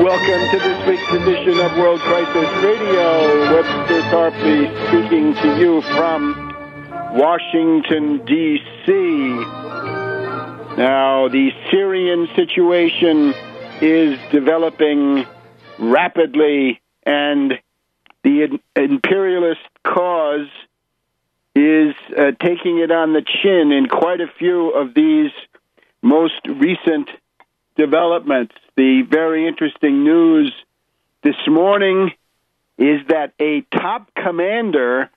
Welcome to this week's edition of World Crisis Radio. Webster Tarpley speaking to you from Washington, D.C. Now, the Syrian situation is developing rapidly, and the imperialist cause is taking it on the chin in quite a few of these most recent developments. The very interesting news this morning is that a top commander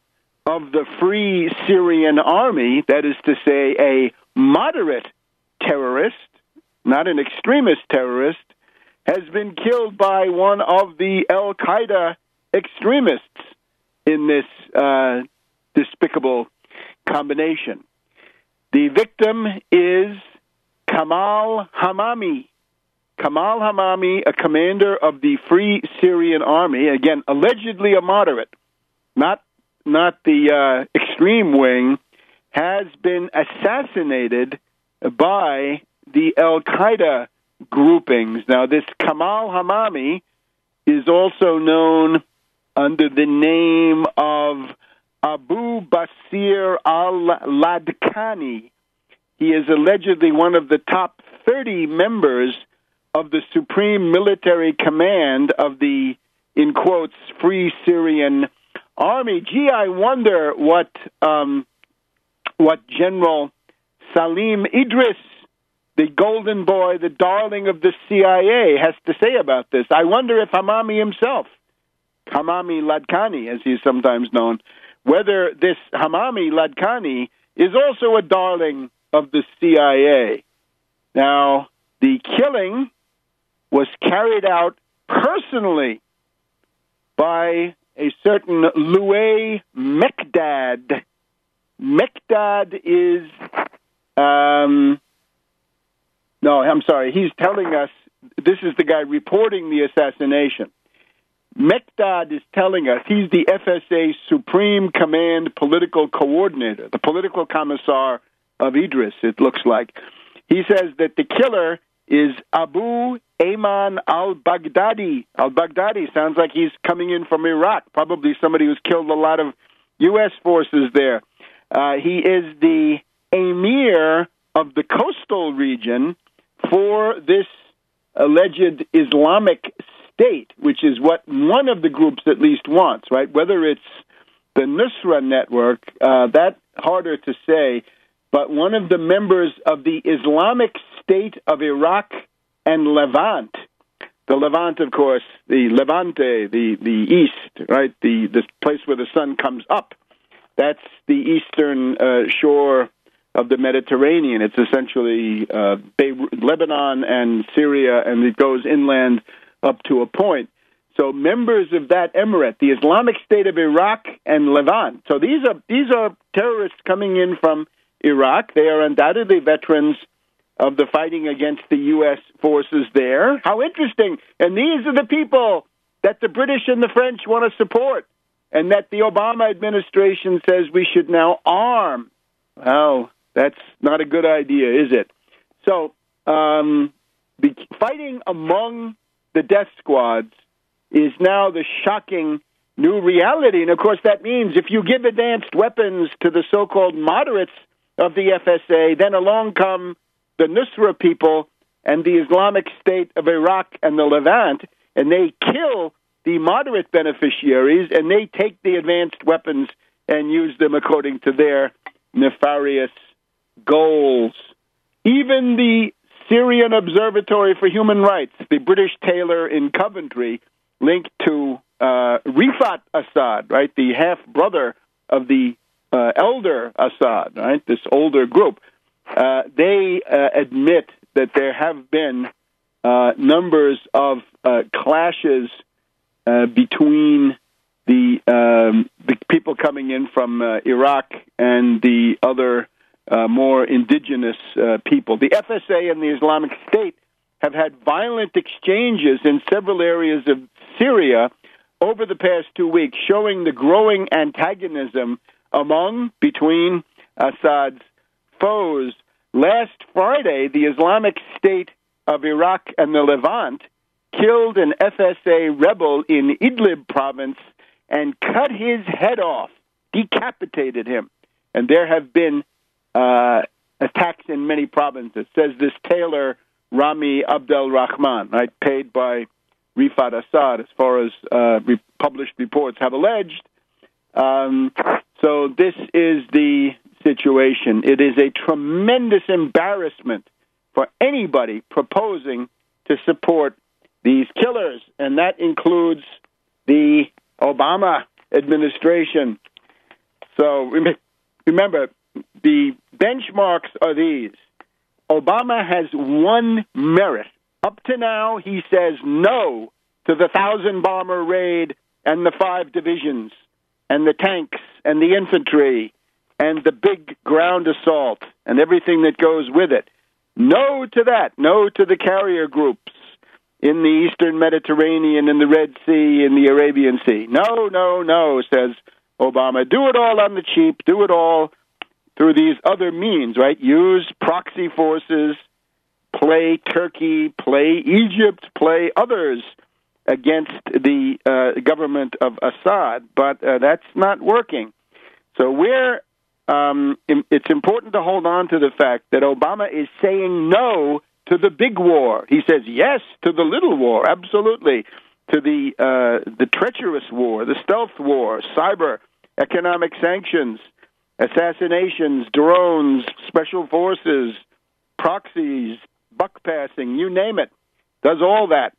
of the Free Syrian Army, that is to say a moderate terrorist, not an extremist terrorist, has been killed by one of the Al-Qaeda extremists in this despicable combination. The victim is Kamal Hamami. Kamal Hamami, a commander of the Free Syrian Army, again, allegedly a moderate, not the extreme wing, has been assassinated by the Al-Qaeda groupings. Now, this Kamal Hamami is also known under the name of Abu Basir al-Ladkhani. He is allegedly one of the top 30 members of the Supreme Military Command of the, in quotes, Free Syrian Army. Gee, I wonder what General Salim Idris, the golden boy, the darling of the CIA, has to say about this. I wonder if Hamami himself, Hamami Ladkhani, as he's sometimes known, whether this Hamami Ladkhani is also a darling of the CIA. Now, the killing was carried out personally by a certain Louay Mekdad. Mekdad is, he's telling us, this is the guy reporting the assassination. Mekdad is telling us he's the FSA Supreme Command Political Coordinator, the political commissar of Idris, it looks like. He says that the killer is Abu Ayman al-Baghdadi. Al-Baghdadi sounds like he's coming in from Iraq, probably somebody who's killed a lot of U.S. forces there. He is the emir of the coastal region for this alleged Islamic State, which is what one of the groups at least wants, right? Whether it's the Nusra network, that's harder to say, but one of the members of the Islamic State of Iraq and Levant. The Levant, of course, the Levante, the east, right? The place where the sun comes up. That's the eastern shore of the Mediterranean. It's essentially Lebanon and Syria, and it goes inland up to a point. So members of that emirate, the Islamic State of Iraq and Levant. So these are terrorists coming in from Iraq. They are undoubtedly veterans of the fighting against the U.S. forces there. How interesting. And these are the people that the British and the French want to support, and that the Obama administration says we should now arm. Well, that's not a good idea, is it? So fighting among the death squads is now the shocking new reality. And, of course, that means if you give advanced weapons to the so-called moderates of the FSA, then along come the Nusra people and the Islamic State of Iraq and the Levant, and they kill the moderate beneficiaries, and they take the advanced weapons and use them according to their nefarious goals. Even the Syrian Observatory for Human Rights, the British tailor in Coventry, linked to Rifat Assad, right, the half-brother of the elder Assad, right, this older group, they admit that there have been numbers of clashes between the people coming in from Iraq and the other more indigenous people. The FSA and the Islamic State have had violent exchanges in several areas of Syria over the past 2 weeks, showing the growing antagonism between Assad's foes. Last Friday, the Islamic State of Iraq and the Levant killed an FSA rebel in Idlib province and cut his head off, decapitated him. And there have been attacks in many provinces, says this tailor, Rami Abdel Rahman, right, paid by Rifat Assad, as far as published reports have alleged. So this is the situation. It is a tremendous embarrassment for anybody proposing to support these killers, and that includes the Obama administration. So remember, the benchmarks are these. Obama has one merit. Up to now, he says no to the 1,000-bomber raid and the 5 divisions and the tanks and the infantry and the big ground assault and everything that goes with it. No to that. No to the carrier groups in the Eastern Mediterranean, in the Red Sea, in the Arabian Sea. No, no, no, says Obama. Do it all on the cheap. Do it all through these other means, right? Use proxy forces, play Turkey, play Egypt, play others against the government of Assad, but that's not working. So it's important to hold on to the fact that Obama is saying no to the big war. He says yes to the little war, absolutely, to the treacherous war, the stealth war, cyber, economic sanctions, assassinations, drones, special forces, proxies, buck passing, you name it, does all that.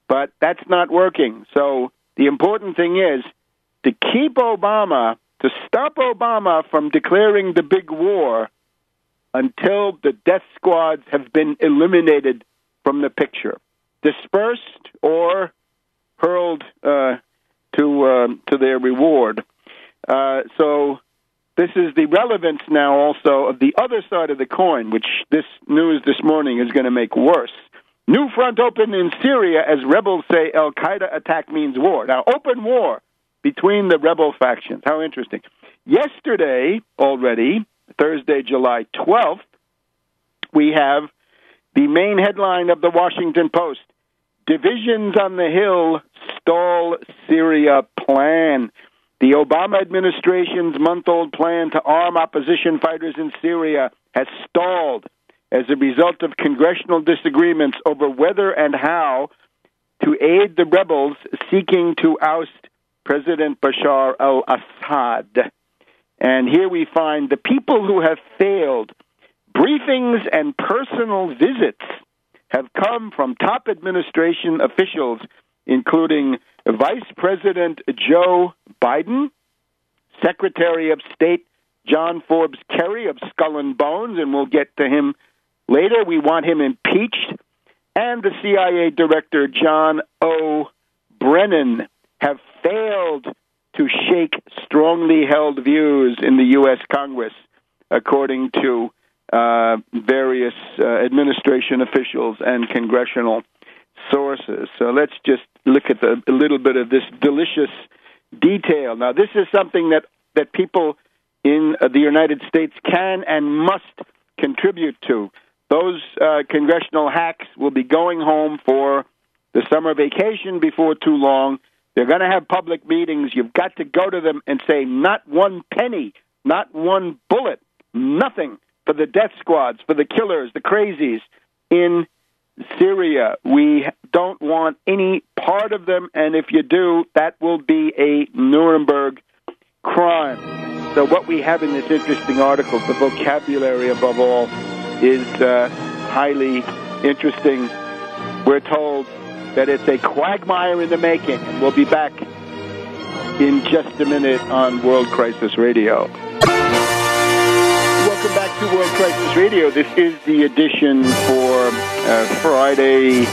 But that's not working. So the important thing is to keep Obama, to stop Obama from declaring the big war until the death squads have been eliminated from the picture, dispersed or hurled to their reward. So this is the relevance now also of the other side of the coin, which this news this morning is going to make worse. New front open in Syria as rebels say al-Qaeda attack means war. Now, open war between the rebel factions. How interesting. Yesterday, already, Thursday, July 12th, we have the main headline of the Washington Post. Divisions on the Hill stall Syria plan. The Obama administration's month-old plan to arm opposition fighters in Syria has stalled as a result of congressional disagreements over whether and how to aid the rebels seeking to oust President Bashar al-Assad. And here we find the people who have failed. Briefings and personal visits have come from top administration officials, including Vice President Joe Biden, Secretary of State John Forbes Kerry of Skull and Bones, and we'll get to him later. We want him impeached. And the CIA Director John O. Brennan have failed to shake strongly held views in the U.S. Congress, according to various administration officials and congressional sources. So let's just look at a little bit of this delicious detail. Now, this is something that people in the United States can and must contribute to. Those congressional hacks will be going home for the summer vacation before too long. They're going to have public meetings. You've got to go to them and say, not one penny, not one bullet, nothing for the death squads, for the killers, the crazies in Syria. We don't want any part of them, and if you do, that will be a Nuremberg crime. So what we have in this interesting article, the vocabulary above all, is highly interesting. We're told that it's a quagmire in the making, and we'll be back in just a minute on World Crisis Radio. Welcome back to World Crisis Radio. This is the edition for Friday,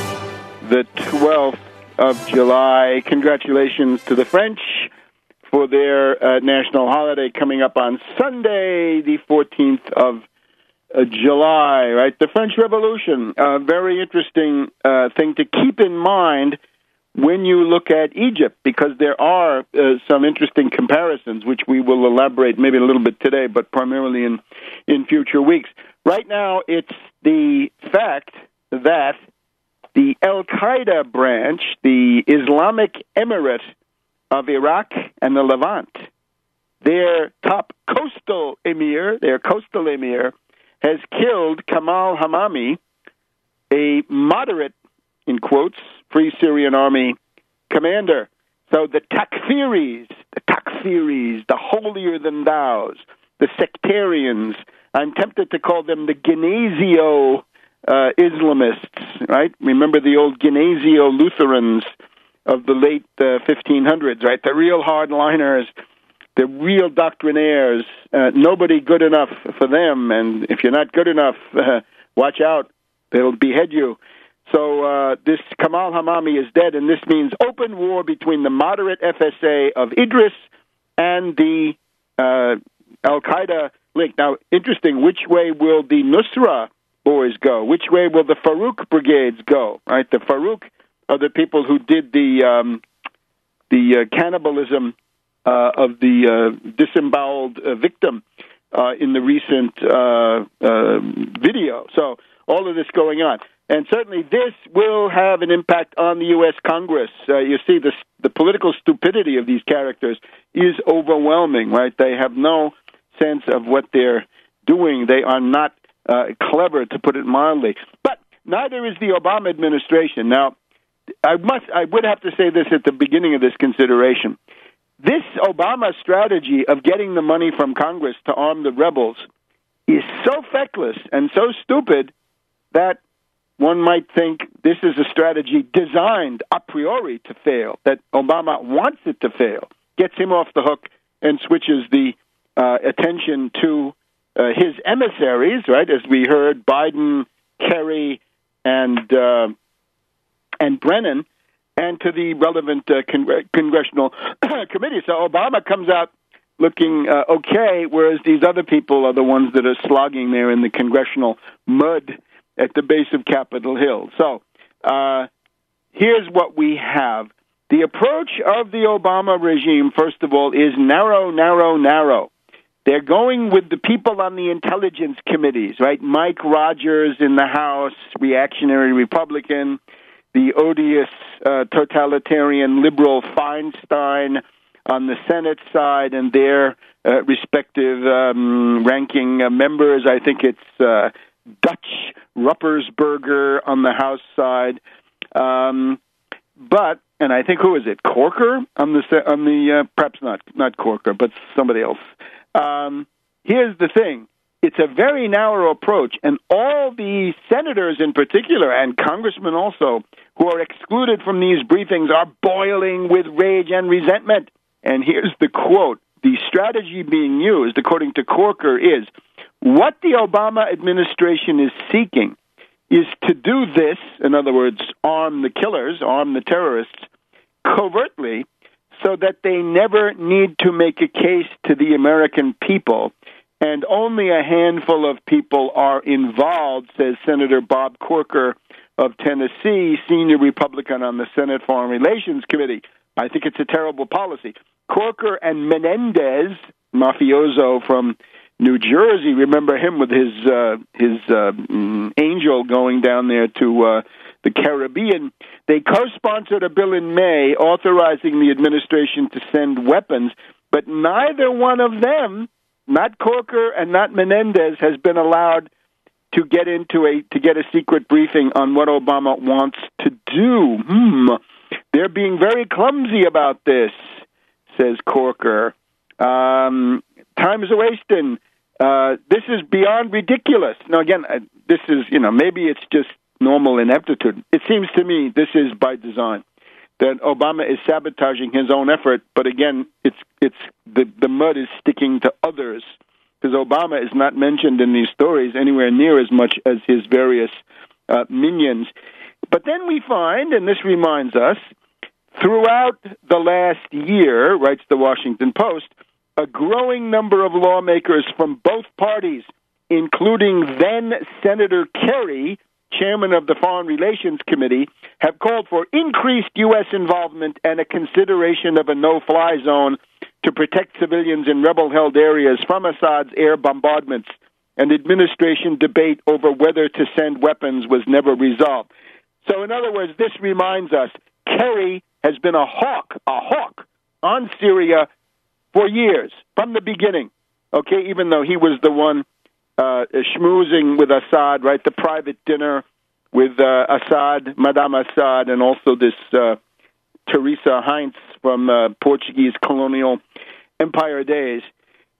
the 12th of July. Congratulations to the French for their national holiday coming up on Sunday, the 14th of July, right? The French Revolution, a very interesting thing to keep in mind when you look at Egypt, because there are some interesting comparisons, which we will elaborate maybe a little bit today, but primarily in future weeks. Right now, it's the fact that the Al-Qaeda branch, the Islamic Emirate of Iraq and the Levant, their coastal emir, has killed Kamal Hamami, a moderate, in quotes, Free Syrian Army commander. So the takfiris, the holier-than-thous, the sectarians, I'm tempted to call them the Gnasio Islamists, right? Remember the old Gnasio Lutherans of the late 1500s, right? The real hardliners, the real doctrinaires, nobody good enough for them, and if you're not good enough, watch out, they'll behead you. So this Kamal Hamami is dead, and this means open war between the moderate FSA of Idris and the Al-Qaeda link. Now, interesting, which way will the Nusra boys go? Which way will the Farouk brigades go? Right, the Farouk are the people who did the cannibalism of the disemboweled victim in the recent video. So all of this going on. And certainly this will have an impact on the U.S. Congress. You see, the political stupidity of these characters is overwhelming, right? They have no sense of what they're doing. They are not clever, to put it mildly. But neither is the Obama administration. Now, I would have to say this at the beginning of this consideration. This Obama strategy of getting the money from Congress to arm the rebels is so feckless and so stupid that one might think this is a strategy designed a priori to fail, that Obama wants it to fail, gets him off the hook, and switches the attention to his emissaries, right, as we heard, Biden, Kerry, and Brennan, and to the relevant congressional committee. So Obama comes out looking okay, whereas these other people are the ones that are slogging there in the congressional mud at the base of Capitol Hill. So here's what we have. The approach of the Obama regime, first of all, is narrow, narrow, narrow. They're going with the people on the intelligence committees, right? Mike Rogers in the House, reactionary Republican, the odious totalitarian liberal Feinstein on the Senate side, and their respective ranking members. I think it's Dutch Ruppersberger on the House side, but and I think who is it? Corker on the perhaps not Corker, but somebody else. Here's the thing: it's a very narrow approach, and all the senators in particular and congressmen also who are excluded from these briefings are boiling with rage and resentment. And here's the quote: the strategy being used, according to Corker, is what the Obama administration is seeking is to do this, in other words, arm the killers, arm the terrorists, covertly, so that they never need to make a case to the American people, and only a handful of people are involved, says Senator Bob Corker of Tennessee, senior Republican on the Senate Foreign Relations Committee. I think it's a terrible policy. Corker and Menendez, mafioso from New Jersey, remember him with his angel going down there to the Caribbean. They co-sponsored a bill in May authorizing the administration to send weapons, but neither one of them, not Corker and not Menendez, has been allowed to get a secret briefing on what Obama wants to do. They're being very clumsy about this, says Corker. Time is a-wasting. This is beyond ridiculous. Now, again, this is, maybe it's just normal ineptitude. It seems to me this is by design, that Obama is sabotaging his own effort, but again, it's the mud is sticking to others, because Obama is not mentioned in these stories anywhere near as much as his various minions. But then we find, and this reminds us, throughout the last year, writes the Washington Post, a growing number of lawmakers from both parties, including then Senator Kerry, chairman of the Foreign Relations Committee, have called for increased U.S. involvement and a consideration of a no-fly zone to protect civilians in rebel-held areas from Assad's air bombardments. An administration debate over whether to send weapons was never resolved. So, in other words, this reminds us Kerry has been a hawk on Syria for years, from the beginning. Okay, even though he was the one schmoozing with Assad, right? The private dinner with Assad, Madame Assad, and also this Teresa Heinz from Portuguese colonial empire days.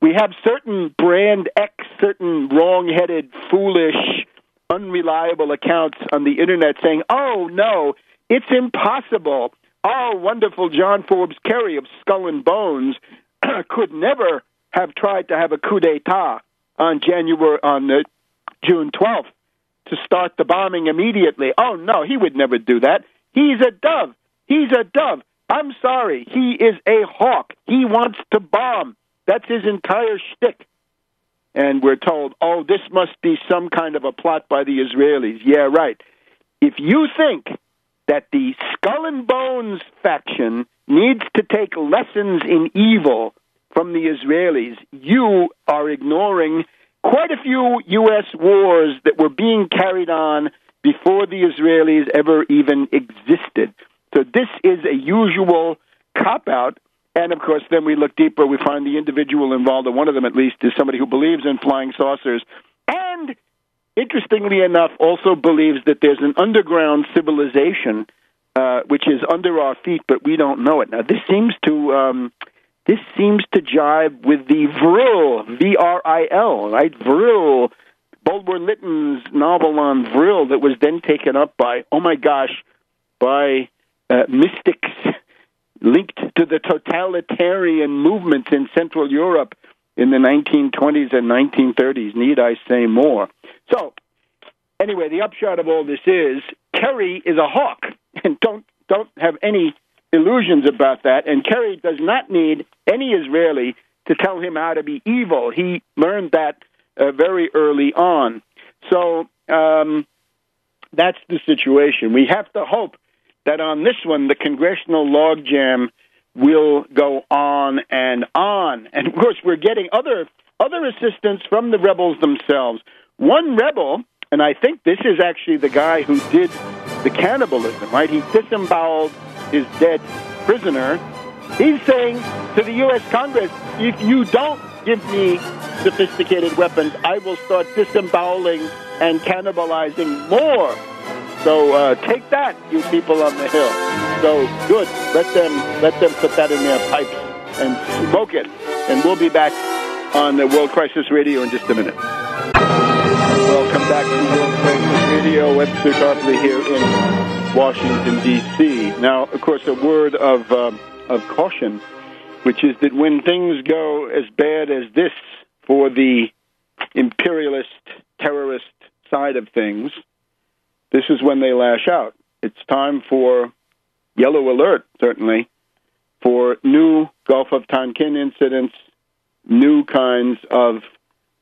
We have certain brand X, certain wrong-headed, foolish, unreliable accounts on the internet saying, oh, no, it's impossible. Oh, wonderful John Forbes Kerry of Skull and Bones could never have tried to have a coup d'etat on June 12th to start the bombing immediately. Oh, no, he would never do that. He's a dove. He's a dove. I'm sorry. He is a hawk. He wants to bomb. That's his entire shtick. And we're told, oh, this must be some kind of a plot by the Israelis. Yeah, right. If you think that the Skull and Bones faction needs to take lessons in evil from the Israelis, you are ignoring quite a few U.S. wars that were being carried on before the Israelis ever even existed. So this is a usual cop-out. And, of course, then we look deeper. We find the individual involved, or one of them at least, is somebody who believes in flying saucers and, interestingly enough, also believes that there's an underground civilization which is under our feet, but we don't know it. Now, this seems to jive with the Vril, V-R-I-L, right? Vril, Bulwer Lytton's novel on Vril that was then taken up by, by mystics linked to the totalitarian movements in Central Europe in the 1920s and 1930s. Need I say more? So, anyway, the upshot of all this is Kerry is a hawk, and don't have any illusions about that. And Kerry does not need any Israeli to tell him how to be evil. He learned that very early on. So that's the situation. We have to hope that on this one, the congressional logjam will go on and on. And, of course, we're getting other assistance from the rebels themselves. One rebel, and I think this is actually the guy who did the cannibalism, right? He disemboweled his dead prisoner. He's saying to the U.S. Congress, if you don't give me sophisticated weapons, I will start disemboweling and cannibalizing more. So take that, you people on the Hill. So good. Let them put that in their pipes and smoke it. And we'll be back on the World Crisis Radio in just a minute. Welcome back to World Crisis Radio. Webster Tarpley here in Washington, D.C. Now, of course, a word of caution, which is that when things go as bad as this for the imperialist, terrorist side of things, this is when they lash out. It's time for yellow alert, certainly, for new Gulf of Tonkin incidents, new kinds of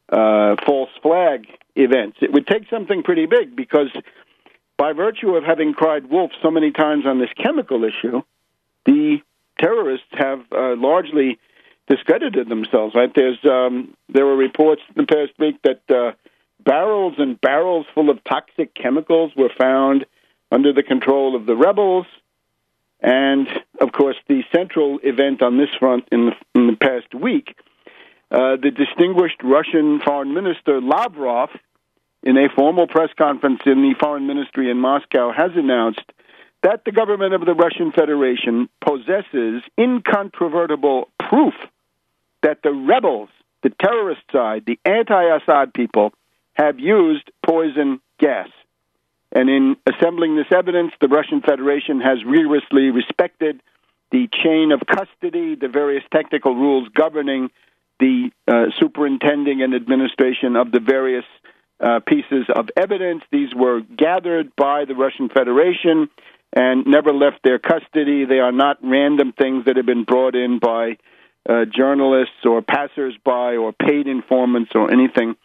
false flag events. It would take something pretty big because by virtue of having cried wolf so many times on this chemical issue, the terrorists have largely discredited themselves. Right? There were reports in the past week that barrels and barrels full of toxic chemicals were found under the control of the rebels. And, of course, the central event on this front in the past week, the distinguished Russian Foreign Minister Lavrov, in a formal press conference in the Foreign Ministry in Moscow, has announced that the government of the Russian Federation possesses incontrovertible proof that the rebels, the terrorist side, the anti-Assad people, have used poison gas. And in assembling this evidence, the Russian Federation has rigorously respected the chain of custody, the various technical rules governing the superintending and administration of the various pieces of evidence. These were gathered by the Russian Federation and never left their custody. They are not random things that have been brought in by journalists or passersby or paid informants or anything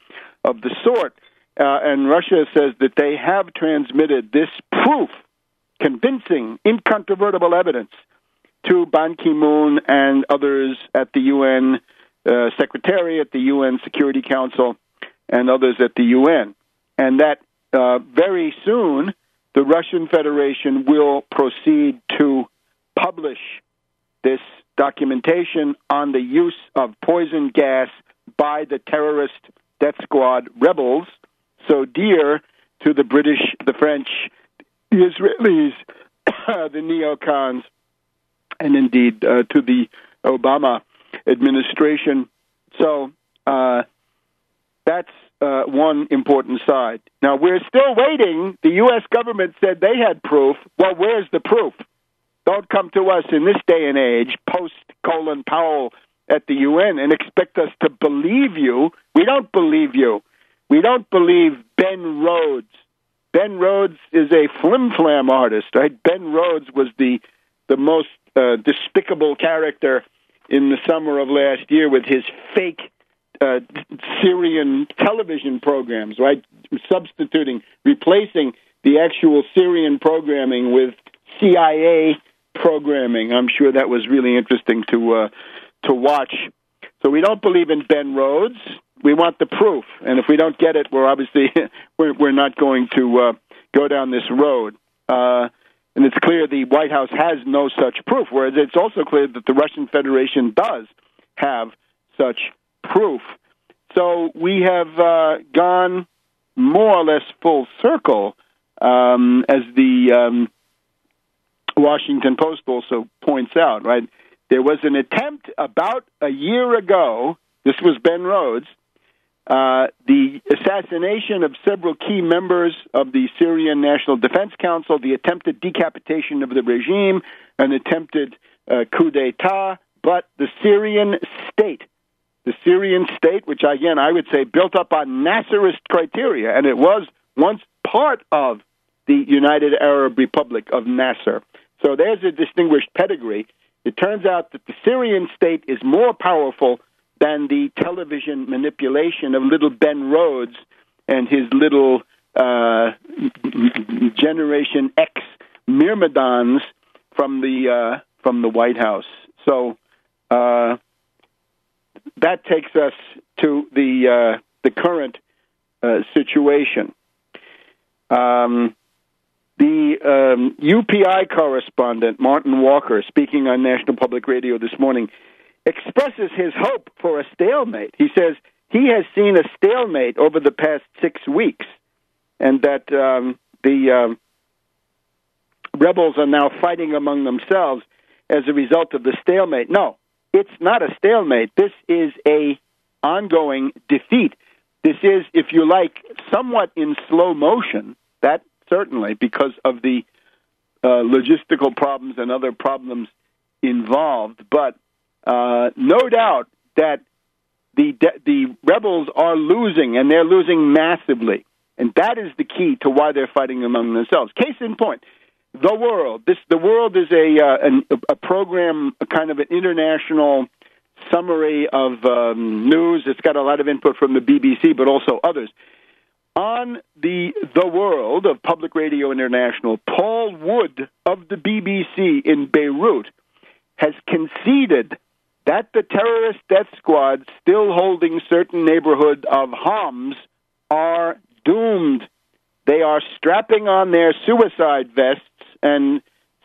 of the sort. And Russia says that they have transmitted this proof, convincing, incontrovertible evidence, to Ban Ki-moon and others at the UN Secretariat, the UN Security Council, and others at the UN. And that very soon the Russian Federation will proceed to publish this documentation on the use of poison gas by the terrorist death squad rebels, so dear to the British, the French, the Israelis, the neocons, and indeed to the Obama administration. So that's one important side. Now, we're still waiting. The U.S. government said they had proof. Well, where's the proof? Don't come to us in this day and age, post-Colin Powell at the UN, and expect us to believe you. We don't believe you. We don't believe Ben Rhodes. Ben Rhodes is a flim-flam artist, right? Ben Rhodes was the most despicable character in the summer of last year with his fake Syrian television programs, right? Replacing the actual Syrian programming with CIA programming. I'm sure that was really interesting to watch. So we don't believe in Ben Rhodes. We want the proof, and if we don't get it, we're obviously we're not going to go down this road. And it's clear the White House has no such proof, whereas it's also clear that the Russian Federation does have such proof. So we have gone more or less full circle, as the Washington Post also points out, right? There was an attempt about a year ago, this was Ben Rhodes, the assassination of several key members of the Syrian National Defense Council, the attempted decapitation of the regime, an attempted coup d'etat, but the Syrian state, which again I would say built up on Nasserist criteria, and it was once part of the United Arab Republic of Nasser. So there's a distinguished pedigree. It turns out that the Syrian state is more powerful than the television manipulation of little Ben Rhodes and his little Generation X myrmidons from the White House. So that takes us to the current situation. The UPI correspondent, Martin Walker, speaking on National Public Radio this morning, expresses his hope for a stalemate. He says he has seen a stalemate over the past 6 weeks, and that the rebels are now fighting among themselves as a result of the stalemate. No, it's not a stalemate. This is a ongoing defeat. This is, if you like, somewhat in slow motion, that certainly, because of the logistical problems and other problems involved. But no doubt that the rebels are losing, and they're losing massively. And that is the key to why they're fighting among themselves. Case in point, The World. The World is a program, a kind of an international summary of news. It's got a lot of input from the BBC, but also others. On the World of Public Radio International, Paul Wood of the BBC in Beirut has conceded that the terrorist death squads still holding certain neighborhood of Homs are doomed. They are strapping on their suicide vests and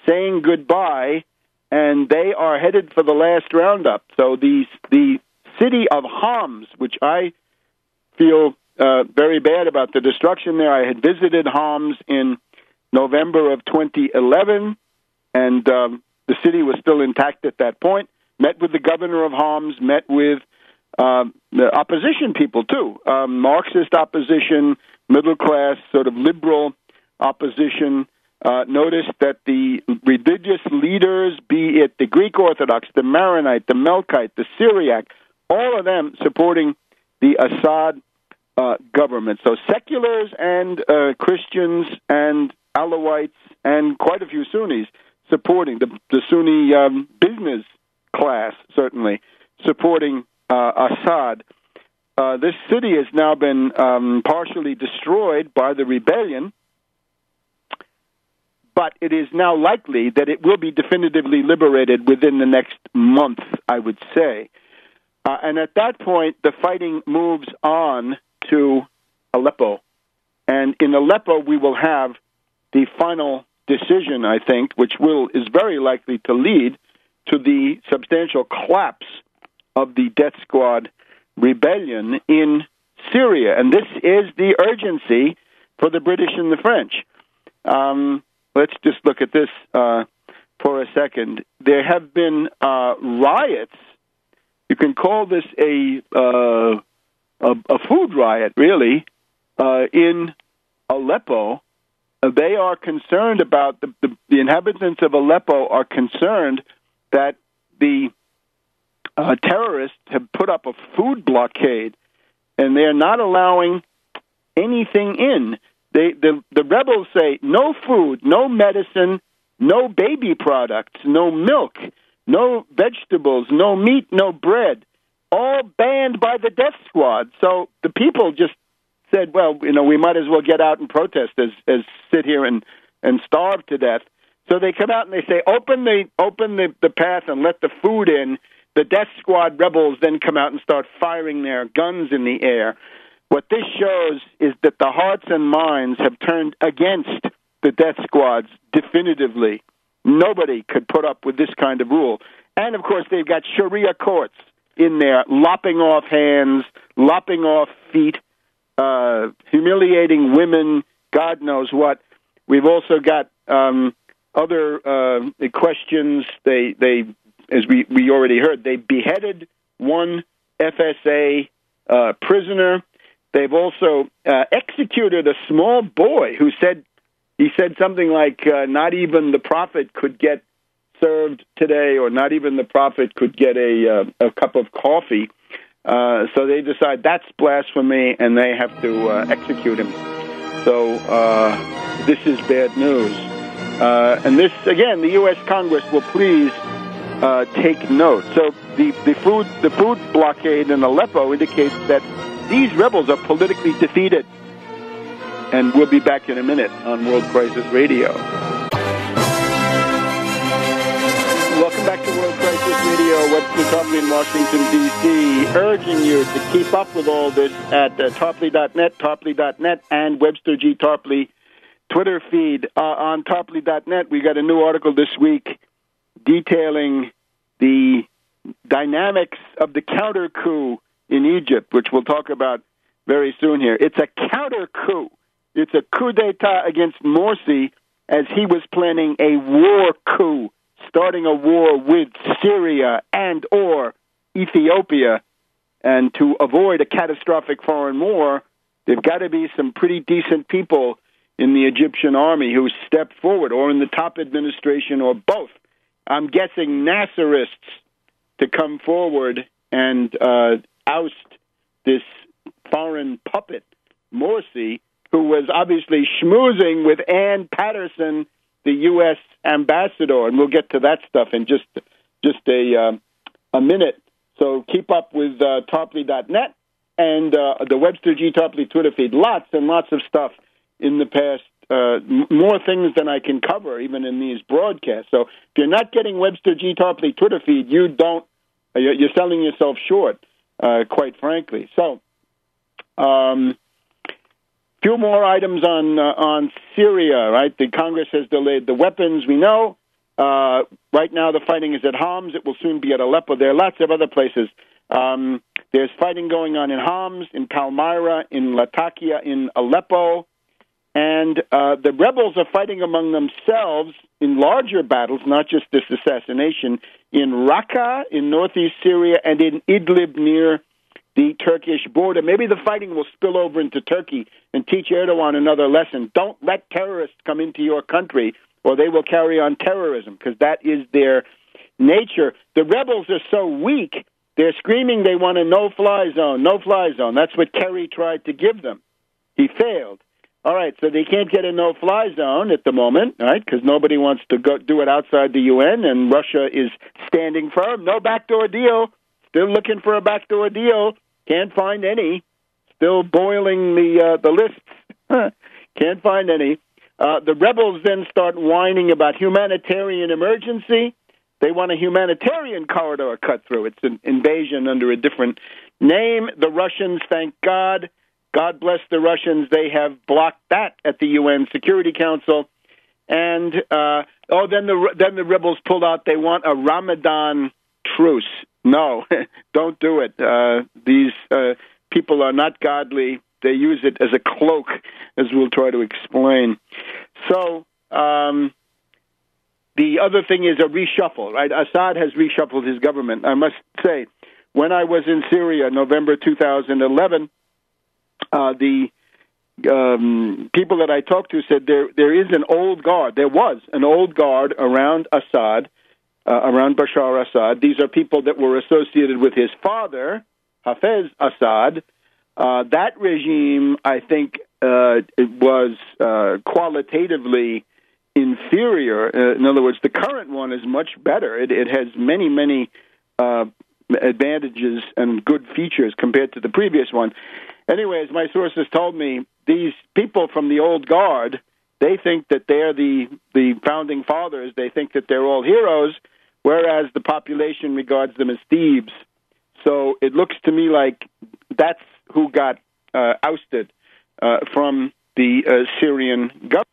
saying goodbye, and they are headed for the last roundup. So the city of Homs, which I feel very bad about the destruction there. I had visited Homs in November of 2011, and the city was still intact at that point. Met with the governor of Homs, met with the opposition people, too. Marxist opposition, middle-class, sort of liberal opposition. Noticed that the religious leaders, be it the Greek Orthodox, the Maronite, the Melkite, the Syriac, all of them supporting the Assad government. So seculars and Christians and Alawites and quite a few Sunnis supporting the Sunni business class, certainly supporting Assad. This city has now been partially destroyed by the rebellion, but it is now likely that it will be definitively liberated within the next month, I would say. And at that point, the fighting moves on to Aleppo. And in Aleppo, we will have the final decision, I think, which is very likely to lead to the substantial collapse of the death squad rebellion in Syria. And this is the urgency for the British and the French. Let's just look at this for a second. There have been riots. You can call this a food riot, really, in Aleppo. They are concerned about, the inhabitants of Aleppo are concerned that the terrorists have put up a food blockade, and they're not allowing anything in. The rebels say no food, no medicine, no baby products, no milk, no vegetables, no meat, no bread, all banned by the death squad. So the people just said, well, we might as well get out and protest as sit here and starve to death. So they come out and they say, open the path and let the food in. The death squad rebels then come out and start firing their guns in the air. What this shows is that the hearts and minds have turned against the death squads definitively. Nobody could put up with this kind of rule. And, of course, they've got Sharia courts in there, lopping off hands, lopping off feet, humiliating women, God knows what. We've also got other questions. They as we already heard, they beheaded one FSA prisoner. They've also executed a small boy who said something like, not even the prophet could get served today, or not even the prophet could get a cup of coffee. So they decide that's blasphemy, and they have to execute him. So this is bad news. And this, again, the U.S. Congress will please take note. So the food blockade in Aleppo indicates that these rebels are politically defeated. And we'll be back in a minute on World Crisis Radio. Welcome back to World Crisis Radio. Webster Tarpley in Washington, D.C., urging you to keep up with all this at Tarpley.net, Tarpley.net, and Webster G. Tarpley Twitter feed. On Tarpley.net, we got a new article this week detailing the dynamics of the counter coup in Egypt, which we'll talk about very soon here. It's a counter coup. It's a coup d'etat against Morsi as he was planning a war coup, starting a war with Syria and or Ethiopia. And to avoid a catastrophic foreign war, there've got to be some pretty decent people in the Egyptian army who step forward, or in the top administration, or both. I'm guessing Nasserists to come forward and oust this foreign puppet, Morsi, who was obviously schmoozing with Ann Patterson, the U.S. ambassador, and we'll get to that stuff in just a minute. So keep up with Tarpley.net and the Webster G. Tarpley Twitter feed. Lots and lots of stuff in the past, more things than I can cover, even in these broadcasts. So if you're not getting Webster G. Tarpley Twitter feed, you're selling yourself short, quite frankly. So, few more items on Syria, right? The Congress has delayed the weapons, we know. Right now the fighting is at Homs. It will soon be at Aleppo. There are lots of other places. There's fighting going on in Homs, in Palmyra, in Latakia, in Aleppo. And the rebels are fighting among themselves in larger battles, not just this assassination, in Raqqa, in northeast Syria, and in Idlib near the Turkish border. Maybe the fighting will spill over into Turkey and teach Erdogan another lesson. Don't let terrorists come into your country, or they will carry on terrorism, because that is their nature. The rebels are so weak, they're screaming they want a no-fly zone, no-fly zone. That's what Kerry tried to give them. He failed. All right, so they can't get a no-fly zone at the moment, right, because nobody wants to go do it outside the UN, and Russia is standing firm. No backdoor deal. Still looking for a backdoor deal. Can't find any. Still boiling the lists. Can't find any. The rebels then start whining about humanitarian emergency. They want a humanitarian corridor cut through. It's an invasion under a different name. The Russians, thank God. God bless the Russians. They have blocked that at the UN Security Council. And then the rebels pulled out. They want a Ramadan truce. No, don't do it. These people are not godly. They use it as a cloak, as we'll try to explain. So the other thing is a reshuffle, right? Assad has reshuffled his government. I must say, when I was in Syria, November 2011, the people that I talked to said there is an old guard. There was an old guard around Assad, around Bashar Assad. These are people that were associated with his father, Hafez Assad. That regime, I think, was qualitatively inferior. In other words, the current one is much better. It has many advantages and good features compared to the previous one. Anyways, my sources told me these people from the old guard, they think that they're the founding fathers. They think that they're all heroes, whereas the population regards them as thieves. So it looks to me like that's who got ousted from the Syrian government.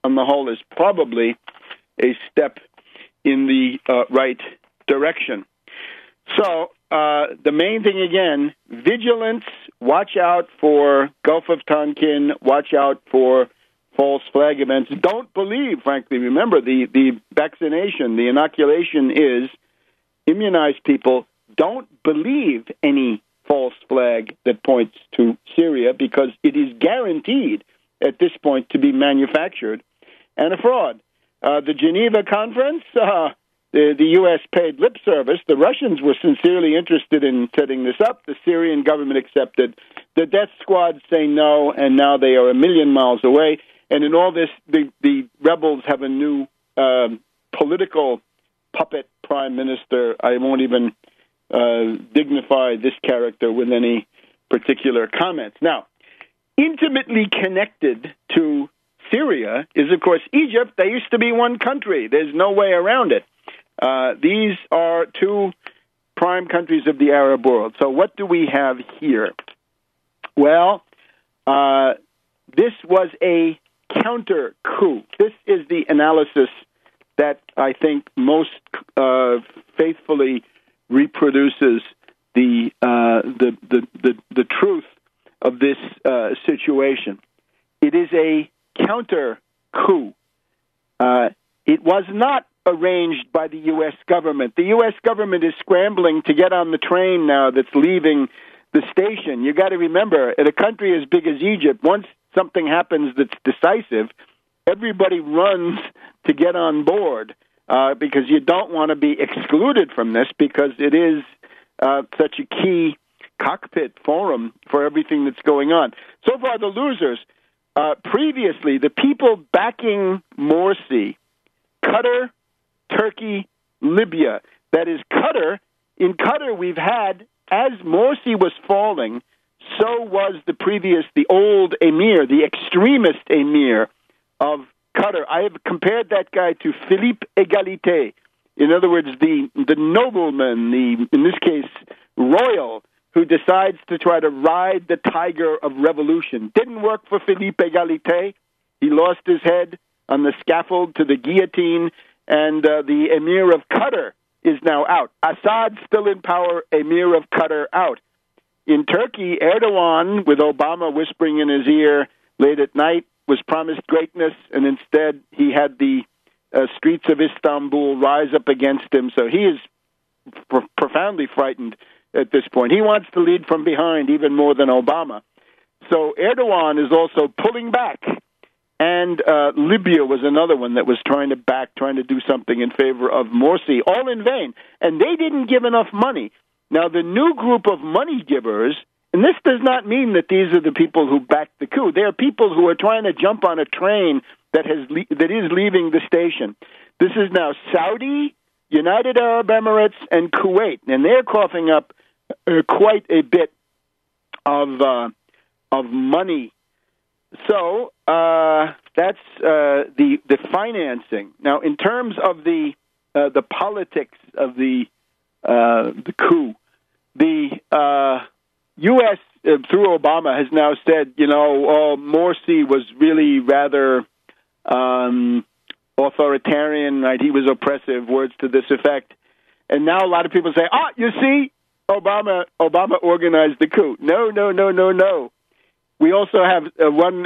On the whole, is probably a step in the right direction. So the main thing, again, vigilance, watch out for Gulf of Tonkin, watch out for false flag events. Don't believe, frankly, remember, the vaccination, the inoculation is immunize people. Don't believe any false flag that points to Syria, because it is guaranteed at this point to be manufactured and a fraud. The Geneva Conference, the U.S. paid lip service. The Russians were sincerely interested in setting this up. The Syrian government accepted. The death squad say no, and now they are a million miles away. And in all this, the rebels have a new political puppet prime minister. I won't even dignify this character with any particular comments. Now, intimately connected to Syria is, of course, Egypt. They used to be one country. There's no way around it. These are two prime countries of the Arab world. So what do we have here? Well, this was a counter coup. This is the analysis that I think most faithfully reproduces the truth of this situation. It is a counter coup. It was not arranged by the U.S. government. The U.S. government is scrambling to get on the train now that's leaving the station. You got to remember, in a country as big as Egypt, once something happens that's decisive, everybody runs to get on board because you don't want to be excluded from this, because it is such a key cockpit forum for everything that's going on. So far, the losers. Previously, the people backing Morsi, Qatar, Turkey, Libya. That is Qatar. In Qatar, we've had, as Morsi was falling, so was the old emir, the extremist emir of Qatar. I have compared that guy to Philippe Égalité. In other words, the nobleman, in this case, royal, who decides to try to ride the tiger of revolution. Didn't work for Philippe Égalité. He lost his head on the scaffold to the guillotine, and the emir of Qatar is now out. Assad still in power, emir of Qatar out. In Turkey, Erdogan, with Obama whispering in his ear late at night, was promised greatness, and instead he had the streets of Istanbul rise up against him. So he is profoundly frightened at this point. He wants to lead from behind even more than Obama. So Erdogan is also pulling back. And Libya was another one that was trying to do something in favor of Morsi, all in vain. And they didn't give enough money. Now, the new group of money givers, and this does not mean that these are the people who backed the coup. They are people who are trying to jump on a train that is leaving the station. This is now Saudi, United Arab Emirates, and Kuwait, and they're coughing up quite a bit of money. So that's the financing. Now, in terms of the politics of the coup, the U.S. Through Obama has now said, Morsi was really rather authoritarian, right? He was oppressive, words to this effect. And now a lot of people say, you see, Obama organized the coup. No. We also have one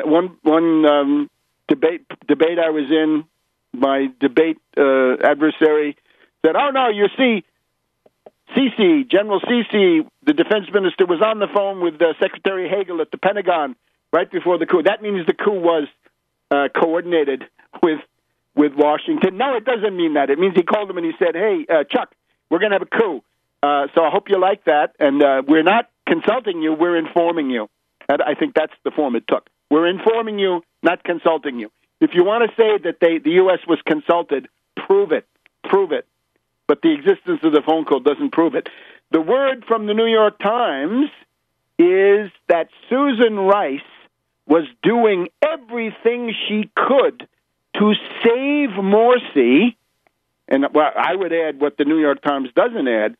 debate I was in. My debate adversary said, no, you see, General Sisi, the defense minister, was on the phone with Secretary Hagel at the Pentagon right before the coup. That means the coup was coordinated with Washington. No, it doesn't mean that. It means he called him and he said, hey, Chuck, we're going to have a coup. So I hope you like that. And we're not consulting you, we're informing you. And I think that's the form it took. We're informing you, not consulting you. If you want to say that the U.S. was consulted, prove it. But the existence of the phone call doesn't prove it. The word from the New York Times is that Susan Rice was doing everything she could to save Morsi, and I would add what the New York Times doesn't add.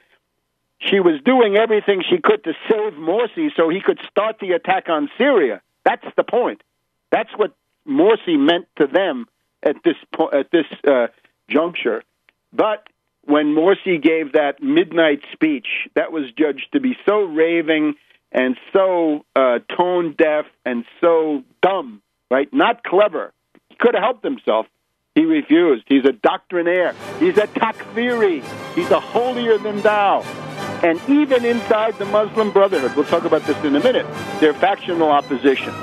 She was doing everything she could to save Morsi so he could start the attack on Syria. That's the point. That's what Morsi meant to them at this juncture. But when Morsi gave that midnight speech, that was judged to be so raving and so tone deaf and so dumb, right? Not clever. He could have helped himself. He refused. He's a doctrinaire. He's a takfiri. He's a holier-than-thou. And even inside the Muslim Brotherhood, we'll talk about this in a minute, they're factional opposition.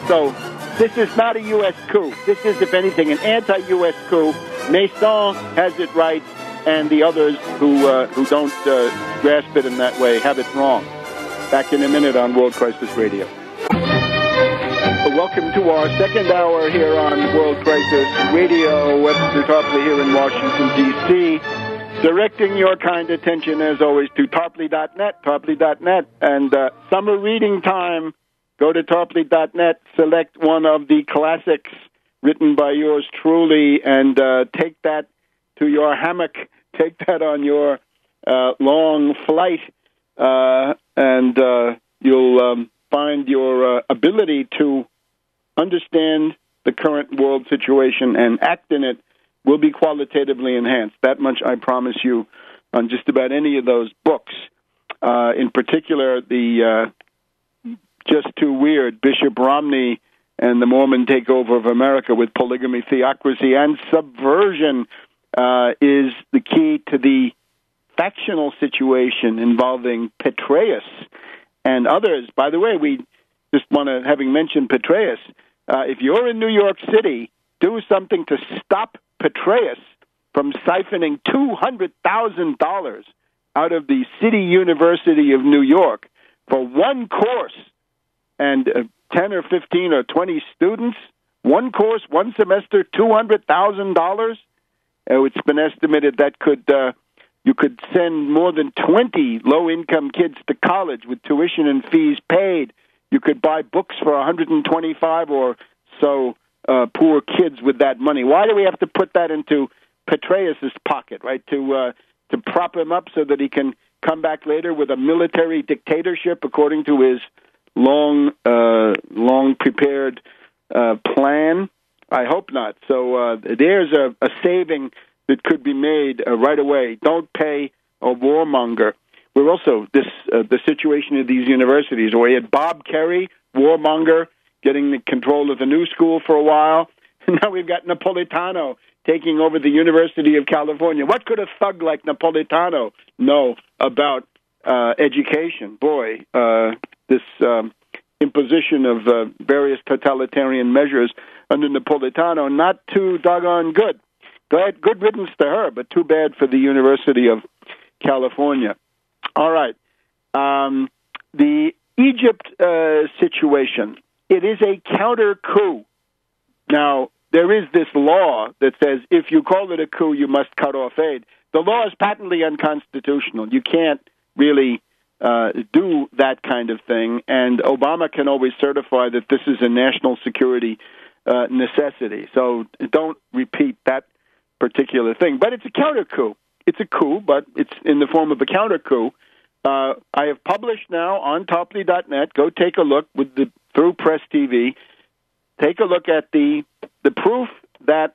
So this is not a U.S. coup. This is, if anything, an anti-U.S. coup. Mason has it right, and the others who don't grasp it in that way have it wrong. Back in a minute on World Crisis Radio. Welcome to our second hour here on World Crisis Radio. Webster Tarpley here in Washington, D.C., directing your kind attention, as always, to Tarpley.net. And summer reading time, go to Tarpley.net, select one of the classics written by yours truly, and take that to your hammock, take that on your long flight, and you'll find your ability to understand the current world situation and act in it will be qualitatively enhanced. That much I promise you on just about any of those books. In particular, the Just Too Weird, Bishop Romney and the Mormon Takeover of America with Polygamy, Theocracy, and Subversion is the key to the factional situation involving Petraeus and others. By the way, we just want to, having mentioned Petraeus, if you're in New York City, do something to stop Petraeus from siphoning $200,000 out of the City University of New York for one course and 10 or 15 or 20 students, one course, one semester, $200,000. It's been estimated that you could send more than 20 low-income kids to college with tuition and fees paid. You could buy books for 125 or so poor kids with that money. Why do we have to put that into Petraeus' pocket, right? To prop him up so that he can come back later with a military dictatorship according to his long prepared plan? I hope not. So there's a saving that could be made right away. Don't pay a warmonger. We're also the situation of these universities, where we had Bob Kerry, warmonger, getting the control of the New School for a while. And now we've got Napolitano taking over the University of California. What could a thug like Napolitano know about education? Boy, this imposition of various totalitarian measures under Napolitano, not too doggone good. Good riddance to her, but too bad for the University of California. All right. The Egypt situation, it is a counter coup. Now, there is this law that says if you call it a coup, you must cut off aid. The law is patently unconstitutional. You can't really do that kind of thing, and Obama can always certify that this is a national security necessity. So don't repeat that particular thing. But it's a counter coup. It's a coup, but it's in the form of a counter coup. I have published now on Tarpley.net. Go take a look through Press TV. Take a look at the proof that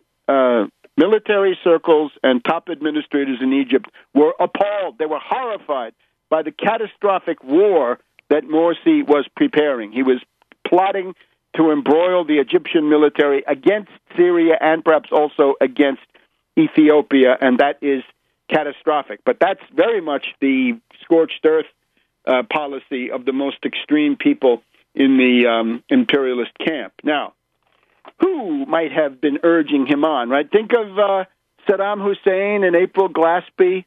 military circles and top administrators in Egypt were appalled. They were horrified by the catastrophic war that Morsi was preparing. He was plotting to embroil the Egyptian military against Syria and perhaps also against Ethiopia, and that is catastrophic. But that's very much the scorched earth policy of the most extreme people in the imperialist camp. Now, who might have been urging him on, right? Think of Saddam Hussein and April Glaspie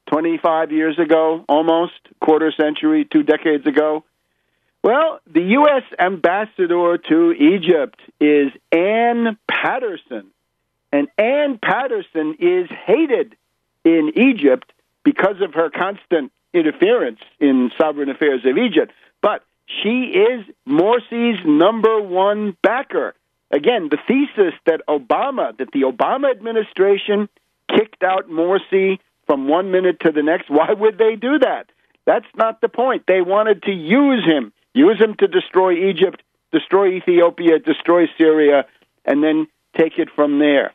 25 years ago, almost, quarter century, 2 decades ago. Well, the U.S. ambassador to Egypt is Ann Patterson. And Ann Patterson is hated in Egypt because of her constant interference in sovereign affairs of Egypt. But she is Morsi's number one backer. Again, the thesis that the Obama administration kicked out Morsi from 1 minute to the next, why would they do that? That's not the point. They wanted to use him to destroy Egypt, destroy Ethiopia, destroy Syria, and then take it from there.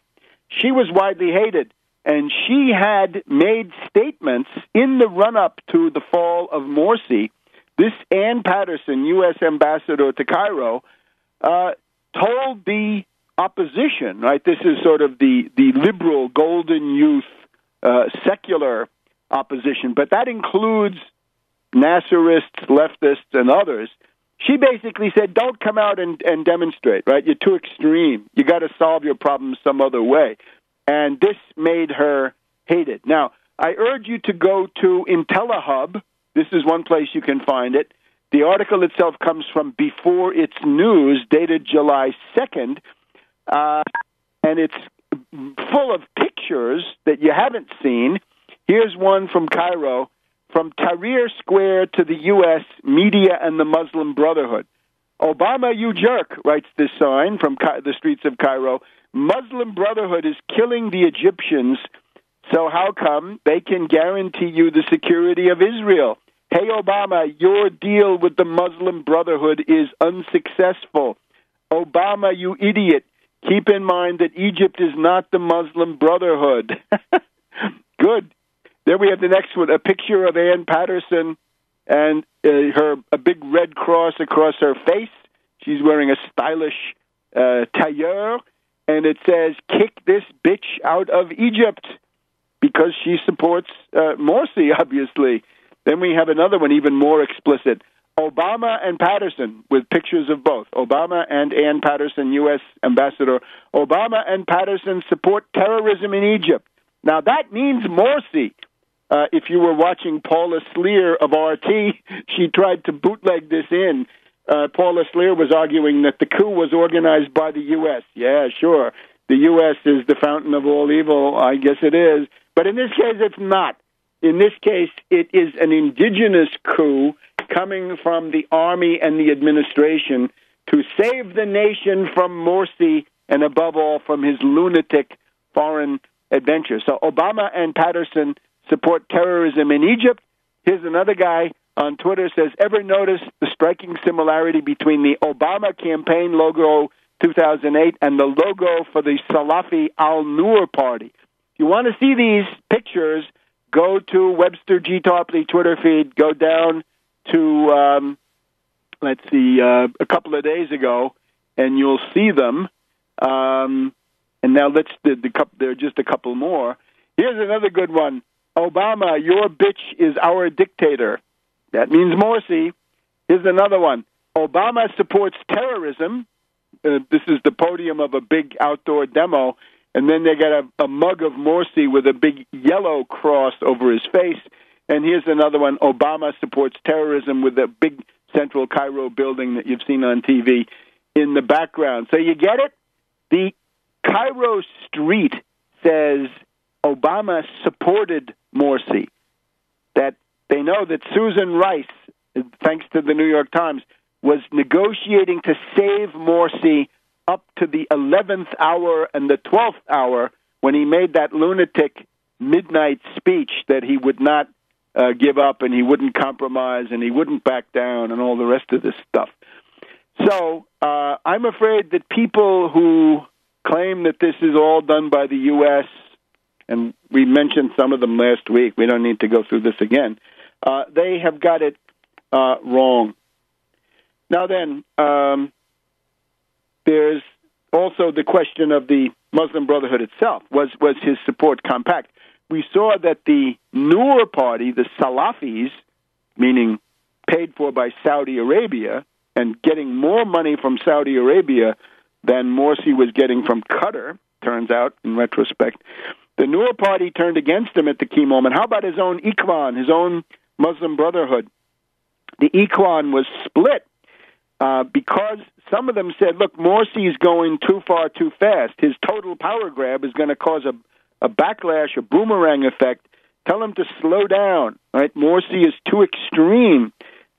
She was widely hated, and she had made statements in the run-up to the fall of Morsi. This Ann Patterson, U.S. ambassador to Cairo, told the opposition, right? This is sort of the liberal, golden youth, secular opposition, but that includes Nasserists, leftists, and others. She basically said, don't come out and demonstrate, right? You're too extreme. You got to solve your problems some other way. And this made her hated. Now, I urge you to go to IntelliHub. This is one place you can find it. The article itself comes from Before It's News, dated July 2nd, and it's full of pictures that you haven't seen. Here's one from Cairo. From Tahrir Square to the U.S., media and the Muslim Brotherhood. Obama, you jerk, writes this sign from the streets of Cairo. Muslim Brotherhood is killing the Egyptians, so how come they can guarantee you the security of Israel? Hey, Obama, your deal with the Muslim Brotherhood is unsuccessful. Obama, you idiot, keep in mind that Egypt is not the Muslim Brotherhood. Good. Then we have the next one, a picture of Ann Patterson and a big red cross across her face. She's wearing a stylish tailleur, and it says, kick this bitch out of Egypt, because she supports Morsi, obviously. Then we have another one, even more explicit. Obama and Patterson, with pictures of both. Obama and Ann Patterson, U.S. ambassador. Obama and Patterson support terrorism in Egypt. Now, that means Morsi. If you were watching Paula Sleer of RT, she tried to bootleg this in. Paula Sleer was arguing that the coup was organized by the U.S. Yeah, sure. The U.S. is the fountain of all evil. I guess it is. But in this case, it's not. In this case, it is an indigenous coup coming from the army and the administration to save the nation from Morsi and, above all, from his lunatic foreign adventure. So Obama and Patterson support terrorism in Egypt. Here's another guy on Twitter says, ever notice the striking similarity between the Obama campaign logo 2008 and the logo for the Salafi al-Nur party? If you want to see these pictures, go to Webster G. Tarpley Twitter feed, go down to, a couple of days ago, and you'll see them. And now there are just a couple more. Here's another good one. Obama, your bitch is our dictator. That means Morsi. Here's another one. Obama supports terrorism. This is the podium of a big outdoor demo. And then they got a mug of Morsi with a big yellow cross over his face. And here's another one. Obama supports terrorism with a big central Cairo building that you've seen on TV in the background. So you get it? The Cairo street says Obama supported Morsi, that they know that Susan Rice, thanks to the New York Times, was negotiating to save Morsi up to the 11th hour and the 12th hour when he made that lunatic midnight speech that he would not give up and he wouldn't compromise and he wouldn't back down and all the rest of this stuff. So I'm afraid that people who claim that this is all done by the U.S., and we mentioned some of them last week. We don't need to go through this again. They have got it wrong. Now then, there's also the question of the Muslim Brotherhood itself. Was his support compact? We saw that the Noor party, the Salafis, meaning paid for by Saudi Arabia and getting more money from Saudi Arabia than Morsi was getting from Qatar, turns out, in retrospect. The Noor party turned against him at the key moment. How about his own Ikhwan, his own Muslim Brotherhood? The Ikhwan was split because some of them said, look, Morsi's going too far too fast. His total power grab is going to cause a backlash, a boomerang effect. Tell him to slow down. Right? Morsi is too extreme,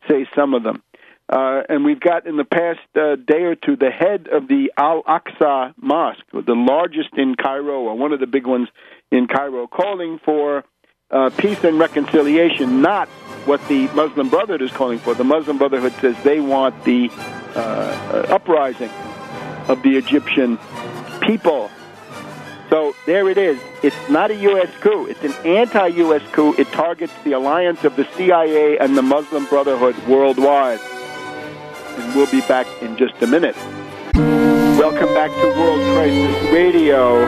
say some of them. And we've got in the past day or two the head of the Al-Aqsa Mosque, the largest in Cairo, or one of the big ones in Cairo, calling for peace and reconciliation, not what the Muslim Brotherhood is calling for. The Muslim Brotherhood says they want the uprising of the Egyptian people. So there it is. It's not a U.S. coup. It's an anti-U.S. coup. It targets the alliance of the CIA and the Muslim Brotherhood worldwide. And we'll be back in just a minute. Welcome back to World Crisis Radio.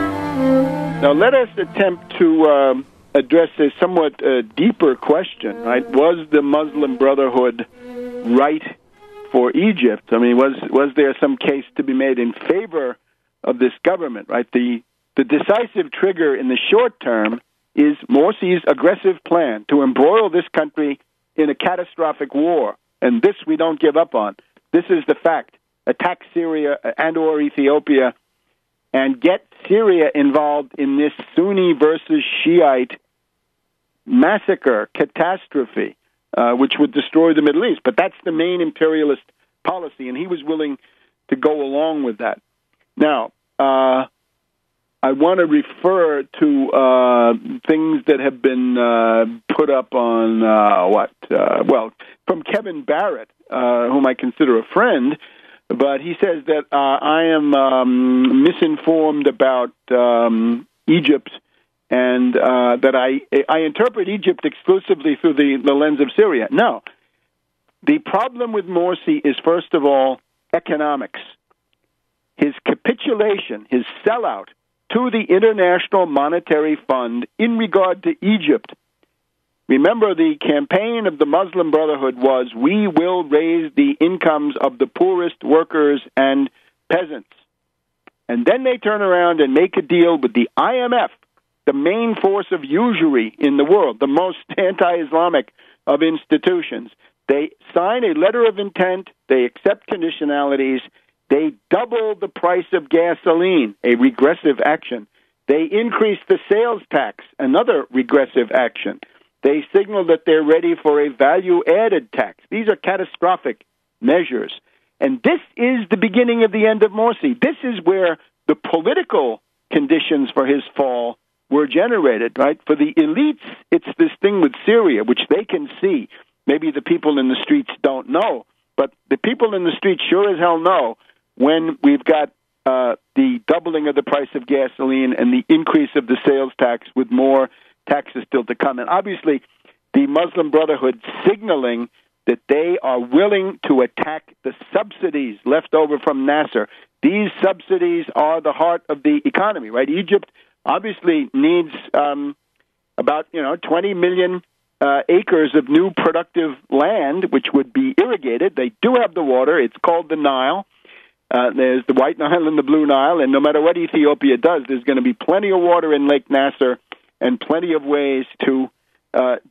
Now let us attempt to address a somewhat deeper question, right? Was the Muslim Brotherhood right for Egypt? I mean, was there some case to be made in favor of this government, right? The decisive trigger in the short term is Morsi's aggressive plan to embroil this country in a catastrophic war, and this we don't give up on. This is the fact. Attack Syria and or Ethiopia and get Syria involved in this Sunni versus Shiite massacre, catastrophe, which would destroy the Middle East. But that's the main imperialist policy, and he was willing to go along with that. Now, I want to refer to things that have been put up on, from Kevin Barrett, whom I consider a friend, but he says that I am misinformed about Egypt and that I interpret Egypt exclusively through the lens of Syria. No. The problem with Morsi is, first of all, economics. His capitulation, his sellout to the International Monetary Fund in regard to Egypt. Remember, the campaign of the Muslim Brotherhood was, we will raise the incomes of the poorest workers and peasants. And then they turn around and make a deal with the IMF, the main force of usury in the world, the most anti-Islamic of institutions. They sign a letter of intent, they accept conditionalities, they double the price of gasoline, a regressive action. They increase the sales tax, another regressive action. They signal that they're ready for a value-added tax. These are catastrophic measures. And this is the beginning of the end of Morsi. This is where the political conditions for his fall were generated, right? For the elites, it's this thing with Syria, which they can see. Maybe the people in the streets don't know, but the people in the streets sure as hell know when we've got the doubling of the price of gasoline and the increase of the sales tax with more taxes still to come. And obviously, the Muslim Brotherhood signaling that they are willing to attack the subsidies left over from Nasser. These subsidies are the heart of the economy, right? Egypt obviously needs about 20 million acres of new productive land, which would be irrigated. They do have the water. It's called the Nile. There's the White Nile and the Blue Nile, and no matter what Ethiopia does, there's going to be plenty of water in Lake Nasser and plenty of ways to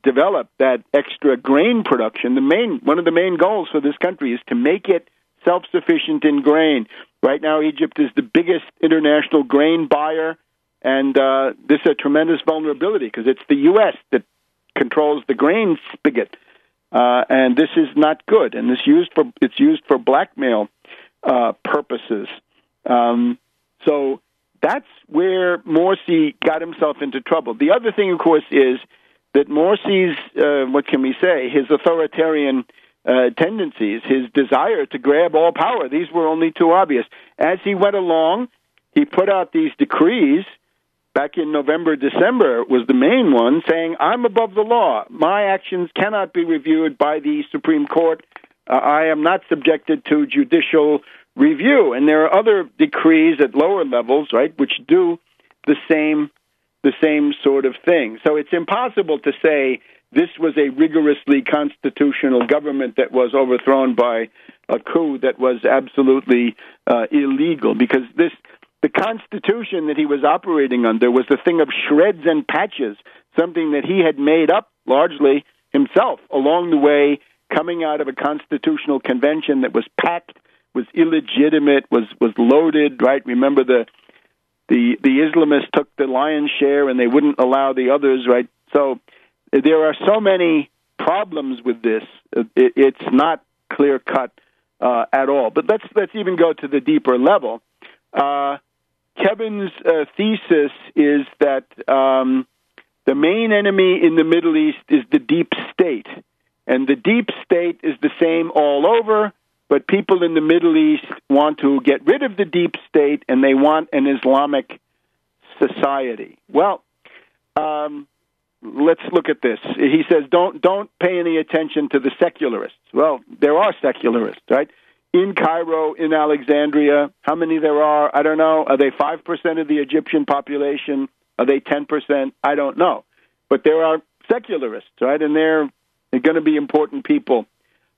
develop that extra grain production. One of the main goals for this country is to make it self-sufficient in grain. Right now, Egypt is the biggest international grain buyer, and this is a tremendous vulnerability because it's the U.S. that controls the grain spigot, and this is not good. And it's used for blackmail purposes. So that's where Morsi got himself into trouble. The other thing, of course, is that Morsi's, his authoritarian tendencies, his desire to grab all power, these were only too obvious. As he went along, he put out these decrees back in November, December was the main one, saying, I'm above the law. My actions cannot be reviewed by the Supreme Court. I am not subjected to judicial review. And there are other decrees at lower levels, right, which do the same sort of thing. So it's impossible to say this was a rigorously constitutional government that was overthrown by a coup that was absolutely illegal, because the Constitution that he was operating under was a thing of shreds and patches, something that he had made up largely himself along the way, coming out of a constitutional convention that was packed, was illegitimate, was loaded, right? Remember the Islamists took the lion's share and they wouldn't allow the others, right? So there are so many problems with this. It's not clear-cut at all. But let's even go to the deeper level. Kevin's thesis is that the main enemy in the Middle East is the deep state. And the deep state is the same all over, but people in the Middle East want to get rid of the deep state, and they want an Islamic society. Well, let's look at this. He says, don't pay any attention to the secularists. Well, there are secularists, right? In Cairo, in Alexandria, how many there are, I don't know. Are they 5% of the Egyptian population? Are they 10%? I don't know. But there are secularists, right? And they're going to be important people.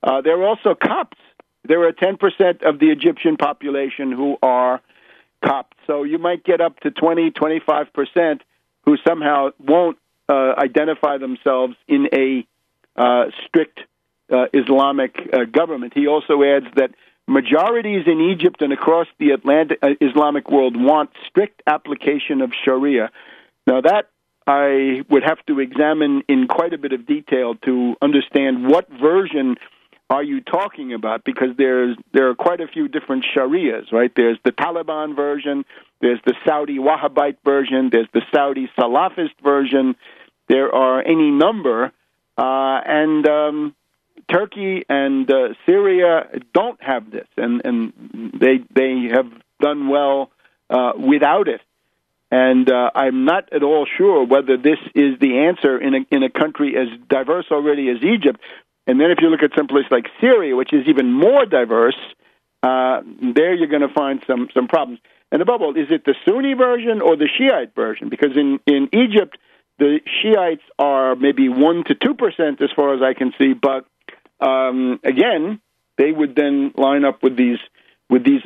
There are also Copts. There are 10% of the Egyptian population who are Copts. So you might get up to 20, 25% who somehow won't identify themselves in a strict Islamic government. He also adds that majorities in Egypt and across the Islamic world want strict application of Sharia. Now that I would have to examine in quite a bit of detail to understand what version are you talking about, because there are quite a few different Sharias, right? There's the Taliban version, there's the Saudi Wahhabite version, there's the Saudi Salafist version. There are any number, and Turkey and Syria don't have this, and they have done well without it. And I'm not at all sure whether this is the answer in a country as diverse already as Egypt. And then if you look at some place like Syria, which is even more diverse, there you're going to find some problems. And above all, is it the Sunni version or the Shiite version? Because in Egypt, the Shiites are maybe 1% to 2% as far as I can see, but again, they would then line up with these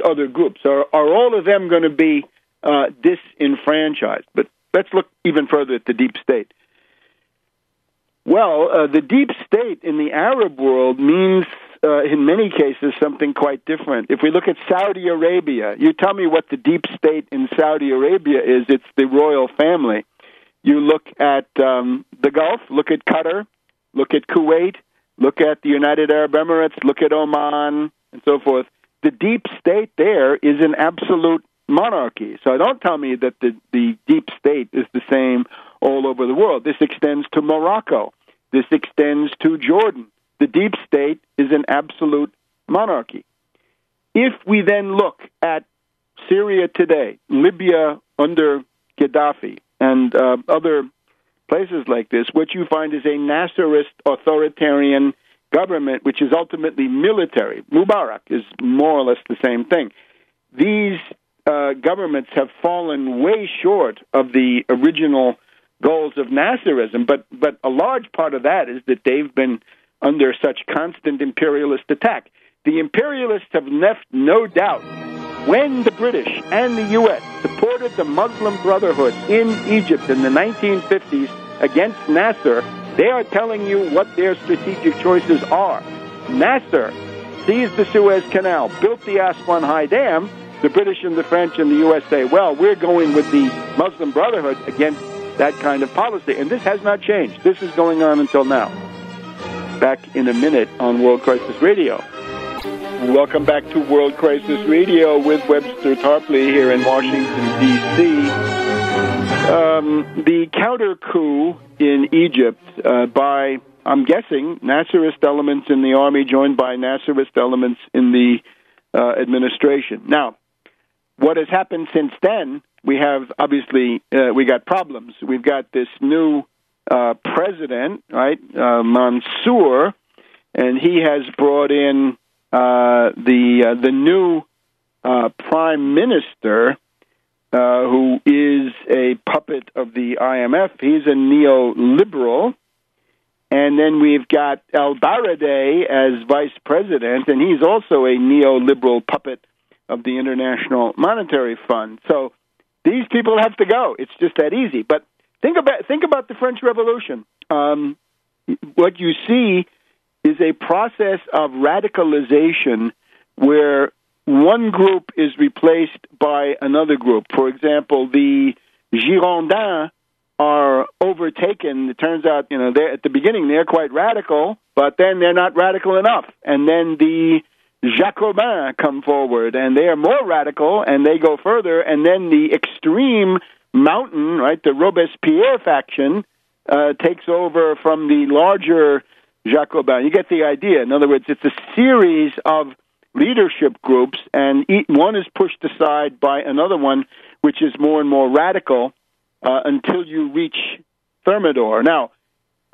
other groups. Are all of them going to be disenfranchised? But let's look even further at the deep state. Well, the deep state in the Arab world means, in many cases, something quite different. If we look at Saudi Arabia, you tell me what the deep state in Saudi Arabia is. It's the royal family. You look at the Gulf, look at Qatar, look at Kuwait, look at the United Arab Emirates, look at Oman, and so forth. The deep state there is an absolute monarchy. So don't tell me that the deep state is the same all over the world. This extends to Morocco. This extends to Jordan. The deep state is an absolute monarchy. If we then look at Syria today, Libya under Gaddafi, and other places like this, what you find is a Nasserist authoritarian government, which is ultimately military. Mubarak is more or less the same thing. These governments have fallen way short of the original goals of Nasserism, but a large part of that is that they've been under such constant imperialist attack. The imperialists have left no doubt when the British and the U.S. supported the Muslim Brotherhood in Egypt in the 1950s against Nasser, they are telling you what their strategic choices are. Nasser seized the Suez Canal, built the Aswan High Dam. The British and the French and the U.S. say, well, we're going with the Muslim Brotherhood against that kind of policy. And this has not changed. This is going on until now. Back in a minute on World Crisis Radio. Welcome back to World Crisis Radio with Webster Tarpley here in Washington, D.C. The counter-coup in Egypt by, I'm guessing, Nasserist elements in the army joined by Nasserist elements in the administration. Now, what has happened since then, we have, obviously, we got problems. We've got this new president, right, Mansour, and he has brought in the new prime minister, who is a puppet of the IMF. He's a neoliberal. And then we've got El-Baradei as vice president, and he's also a neoliberal puppet of the International Monetary Fund. So these people have to go. It's just that easy. But think about the French Revolution. What you see is a process of radicalization where one group is replaced by another group. For example, the Girondins are overtaken. It turns out, they're, at the beginning they're quite radical, but then they're not radical enough. And then the Jacobins come forward, and they are more radical, and they go further. And then the extreme mountain, right, the Robespierre faction, takes over from the larger Jacobins. You get the idea. In other words, it's a series of leadership groups, and one is pushed aside by another one, which is more and more radical, until you reach Thermidor. Now,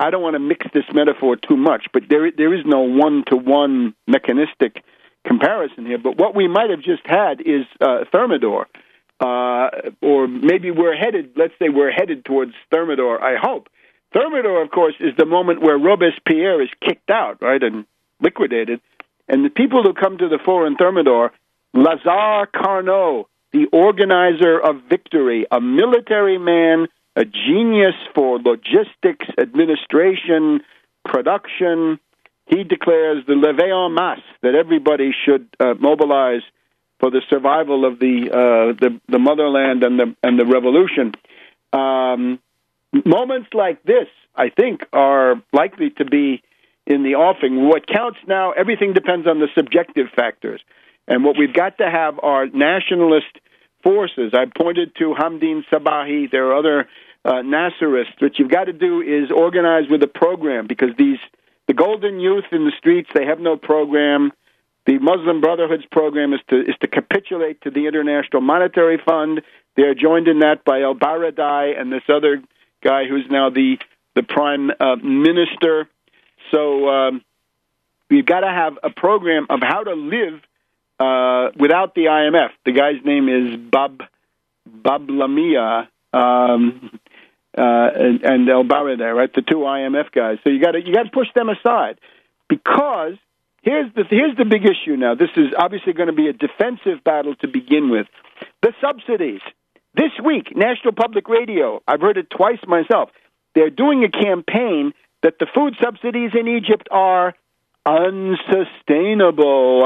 I don't want to mix this metaphor too much, but there is no one-to-one mechanistic comparison here. But what we might have just had is Thermidor, or maybe we're headed towards Thermidor, I hope. Thermidor, of course, is the moment where Robespierre is kicked out, right, and liquidated. And the people who come to the fore in Thermidor, Lazare Carnot, the organizer of victory, a military man, a genius for logistics, administration, production. He declares the levée en masse, that everybody should mobilize for the survival of the motherland and the revolution. Moments like this, I think, are likely to be in the offing. What counts now, everything depends on the subjective factors. And what we've got to have are nationalist forces. I pointed to Hamdin Sabahi. There are other Nasserists. What you've got to do is organize with a program, because the Golden Youth in the streets, they have no program. The Muslim Brotherhood's program is to capitulate to the International Monetary Fund. They're joined in that by El-Baradei and this other guy who's now the prime minister. So we've got to have a program of how to live without the IMF. The guy's name is Bab Lamia and El-Baradei, right? The two IMF guys. So you got to push them aside, because here's the big issue now. This is obviously going to be a defensive battle to begin with. The subsidies. This week, National Public Radio, I've heard it twice myself, they're doing a campaign that the food subsidies in Egypt are unsustainable.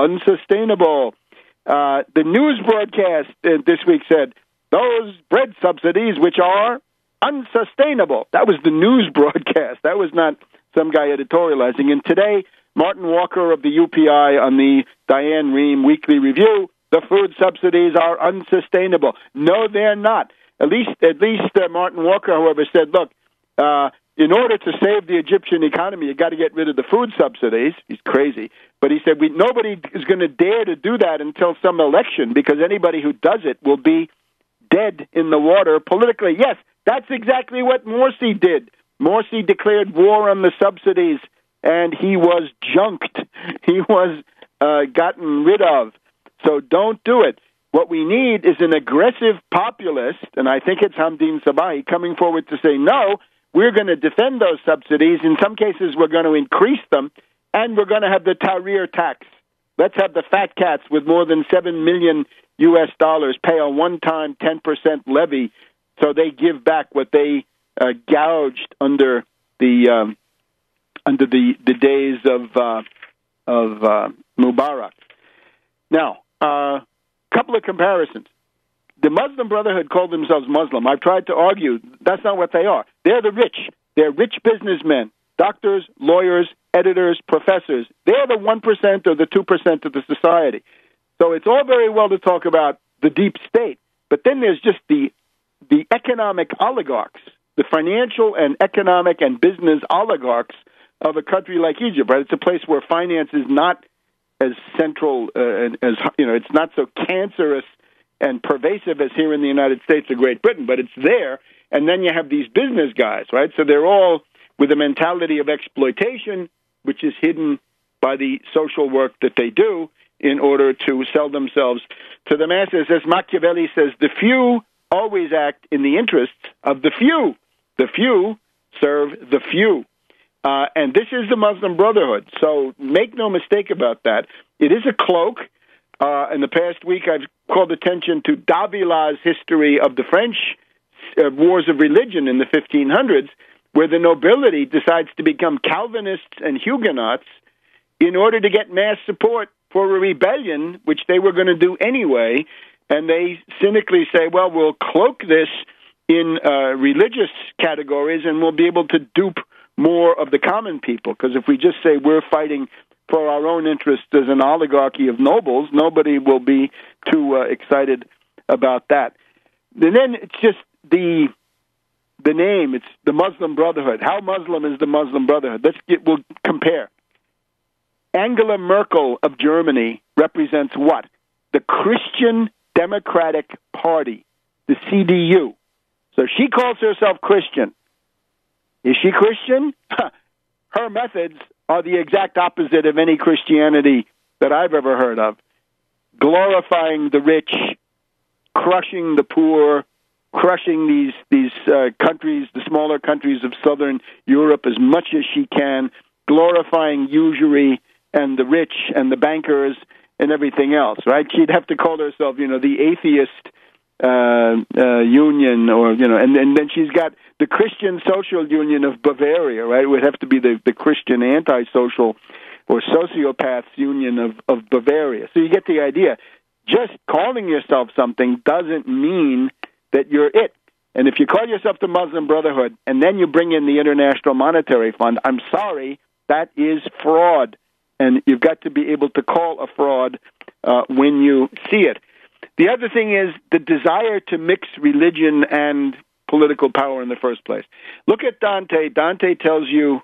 The news broadcast this week said, those bread subsidies, which are unsustainable. That was the news broadcast. That was not some guy editorializing. And today, Martin Walker of the UPI on the Diane Rehm Weekly Review, the food subsidies are unsustainable. No, they're not. At least Martin Walker, however, said, look, in order to save the Egyptian economy, you got to get rid of the food subsidies. He's crazy. But he said nobody is going to dare to do that until some election, because anybody who does it will be dead in the water politically. Yes, that's exactly what Morsi did. Morsi declared war on the subsidies, and he was junked. He was gotten rid of. So don't do it. What we need is an aggressive populist, and I think it's Hamdin Sabahi, coming forward to say, no, we're going to defend those subsidies. In some cases, we're going to increase them, and we're going to have the Tahrir tax. Let's have the fat cats with more than $7 million pay a one-time 10% levy, so they give back what they gouged under the days of Mubarak. Now, a couple of comparisons. The Muslim Brotherhood called themselves Muslim. I've tried to argue that's not what they are. They're the rich. They're rich businessmen, doctors, lawyers, editors, professors. They're the 1% or the 2% of the society. So it's all very well to talk about the deep state, but then there's just the economic oligarchs, the financial and economic and business oligarchs of a country like Egypt, right? It's a place where finance is not as central as, it's not so cancerous and pervasive as here in the United States or Great Britain, but it's there. And then you have these business guys, right? So they're all with a mentality of exploitation, which is hidden by the social work that they do in order to sell themselves to the masses. As Machiavelli says, the few always act in the interests of the few. The few serve the few. And this is the Muslim Brotherhood. So make no mistake about that. It is a cloak. In the past week, I've called attention to Davila's history of the French wars of religion in the 1500s, where the nobility decides to become Calvinists and Huguenots in order to get mass support for a rebellion, which they were going to do anyway. And they cynically say, well, we'll cloak this in religious categories and we'll be able to dupe more of the common people. Because if we just say we're fighting for our own interests as an oligarchy of nobles, nobody will be too excited about that. And then it's just the name. It's the Muslim Brotherhood. How Muslim is the Muslim Brotherhood? We'll compare. Angela Merkel of Germany represents what? The Christian Democratic Party, the CDU. So she calls herself Christian. Is she Christian? Her methods are the exact opposite of any Christianity that I've ever heard of. Glorifying the rich, crushing the poor, crushing these countries, the smaller countries of southern Europe as much as she can, glorifying usury and the rich and the bankers and everything else, right? She'd have to call herself, the atheist union, or, and then she's got the Christian Social Union of Bavaria, right? It would have to be the Christian antisocial or sociopaths union of Bavaria. So you get the idea. Just calling yourself something doesn't mean that you're it. And if you call yourself the Muslim Brotherhood and then you bring in the International Monetary Fund, I'm sorry, that is fraud. And you've got to be able to call a fraud when you see it. The other thing is the desire to mix religion and political power in the first place. Look at Dante. Dante tells you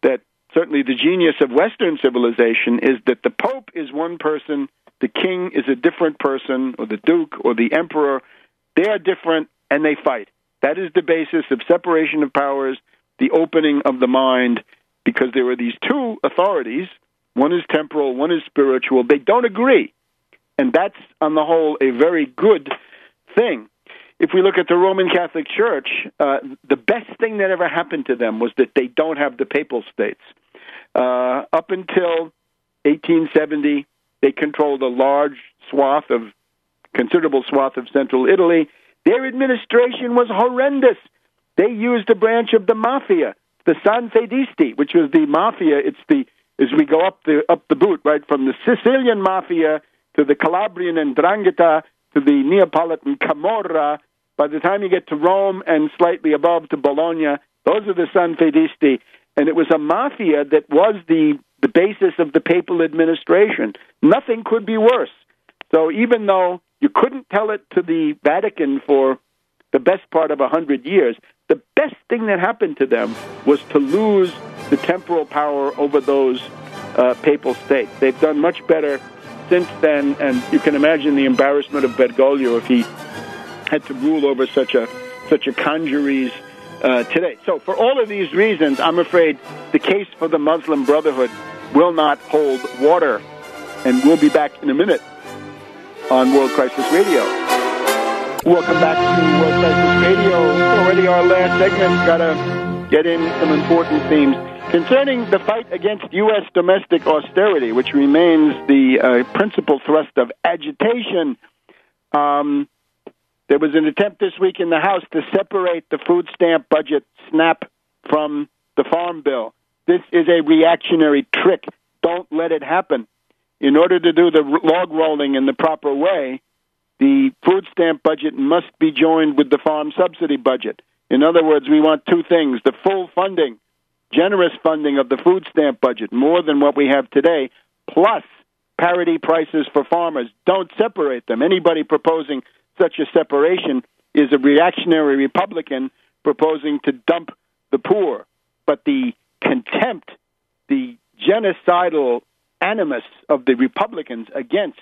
that certainly the genius of Western civilization is that the Pope is one person, the king is a different person, or the duke or the emperor. They are different, and they fight. That is the basis of separation of powers, the opening of the mind, because there are these two authorities. One is temporal, one is spiritual. They don't agree. And that's, on the whole, a very good thing. If we look at the Roman Catholic Church, the best thing that ever happened to them was that they don't have the papal states. Up until 1870, they controlled a considerable swath of central Italy. Their administration was horrendous. They used a branch of the mafia, the Sanfedisti, which was the mafia. As we go up the boot, right, from the Sicilian mafia to the Calabrian and 'Ndrangheta to the Neapolitan Camorra. By the time you get to Rome and slightly above to Bologna, those are the Sanfedisti. And it was a mafia that was the basis of the papal administration. Nothing could be worse. So even though you couldn't tell it to the Vatican for the best part of 100 years, the best thing that happened to them was to lose the temporal power over those papal states. They've done much better since then, and you can imagine the embarrassment of Bergoglio if he had to rule over such a congeries today. So for all of these reasons, I'm afraid the case for the Muslim Brotherhood will not hold water. And we'll be back in a minute on World Crisis Radio. Welcome back to World Crisis Radio. Already our last segment. Got to get in some important themes. Concerning the fight against U.S. domestic austerity, which remains the principal thrust of agitation, there was an attempt this week in the House to separate the food stamp budget, SNAP, from the Farm Bill. This is a reactionary trick. Don't let it happen. In order to do the log rolling in the proper way, the food stamp budget must be joined with the farm subsidy budget. In other words, we want two things: the full funding, generous funding of the food stamp budget, more than what we have today, plus parity prices for farmers. Don't separate them. Anybody proposing such a separation is a reactionary Republican proposing to dump the poor. But the contempt, the genocidal animus of the Republicans against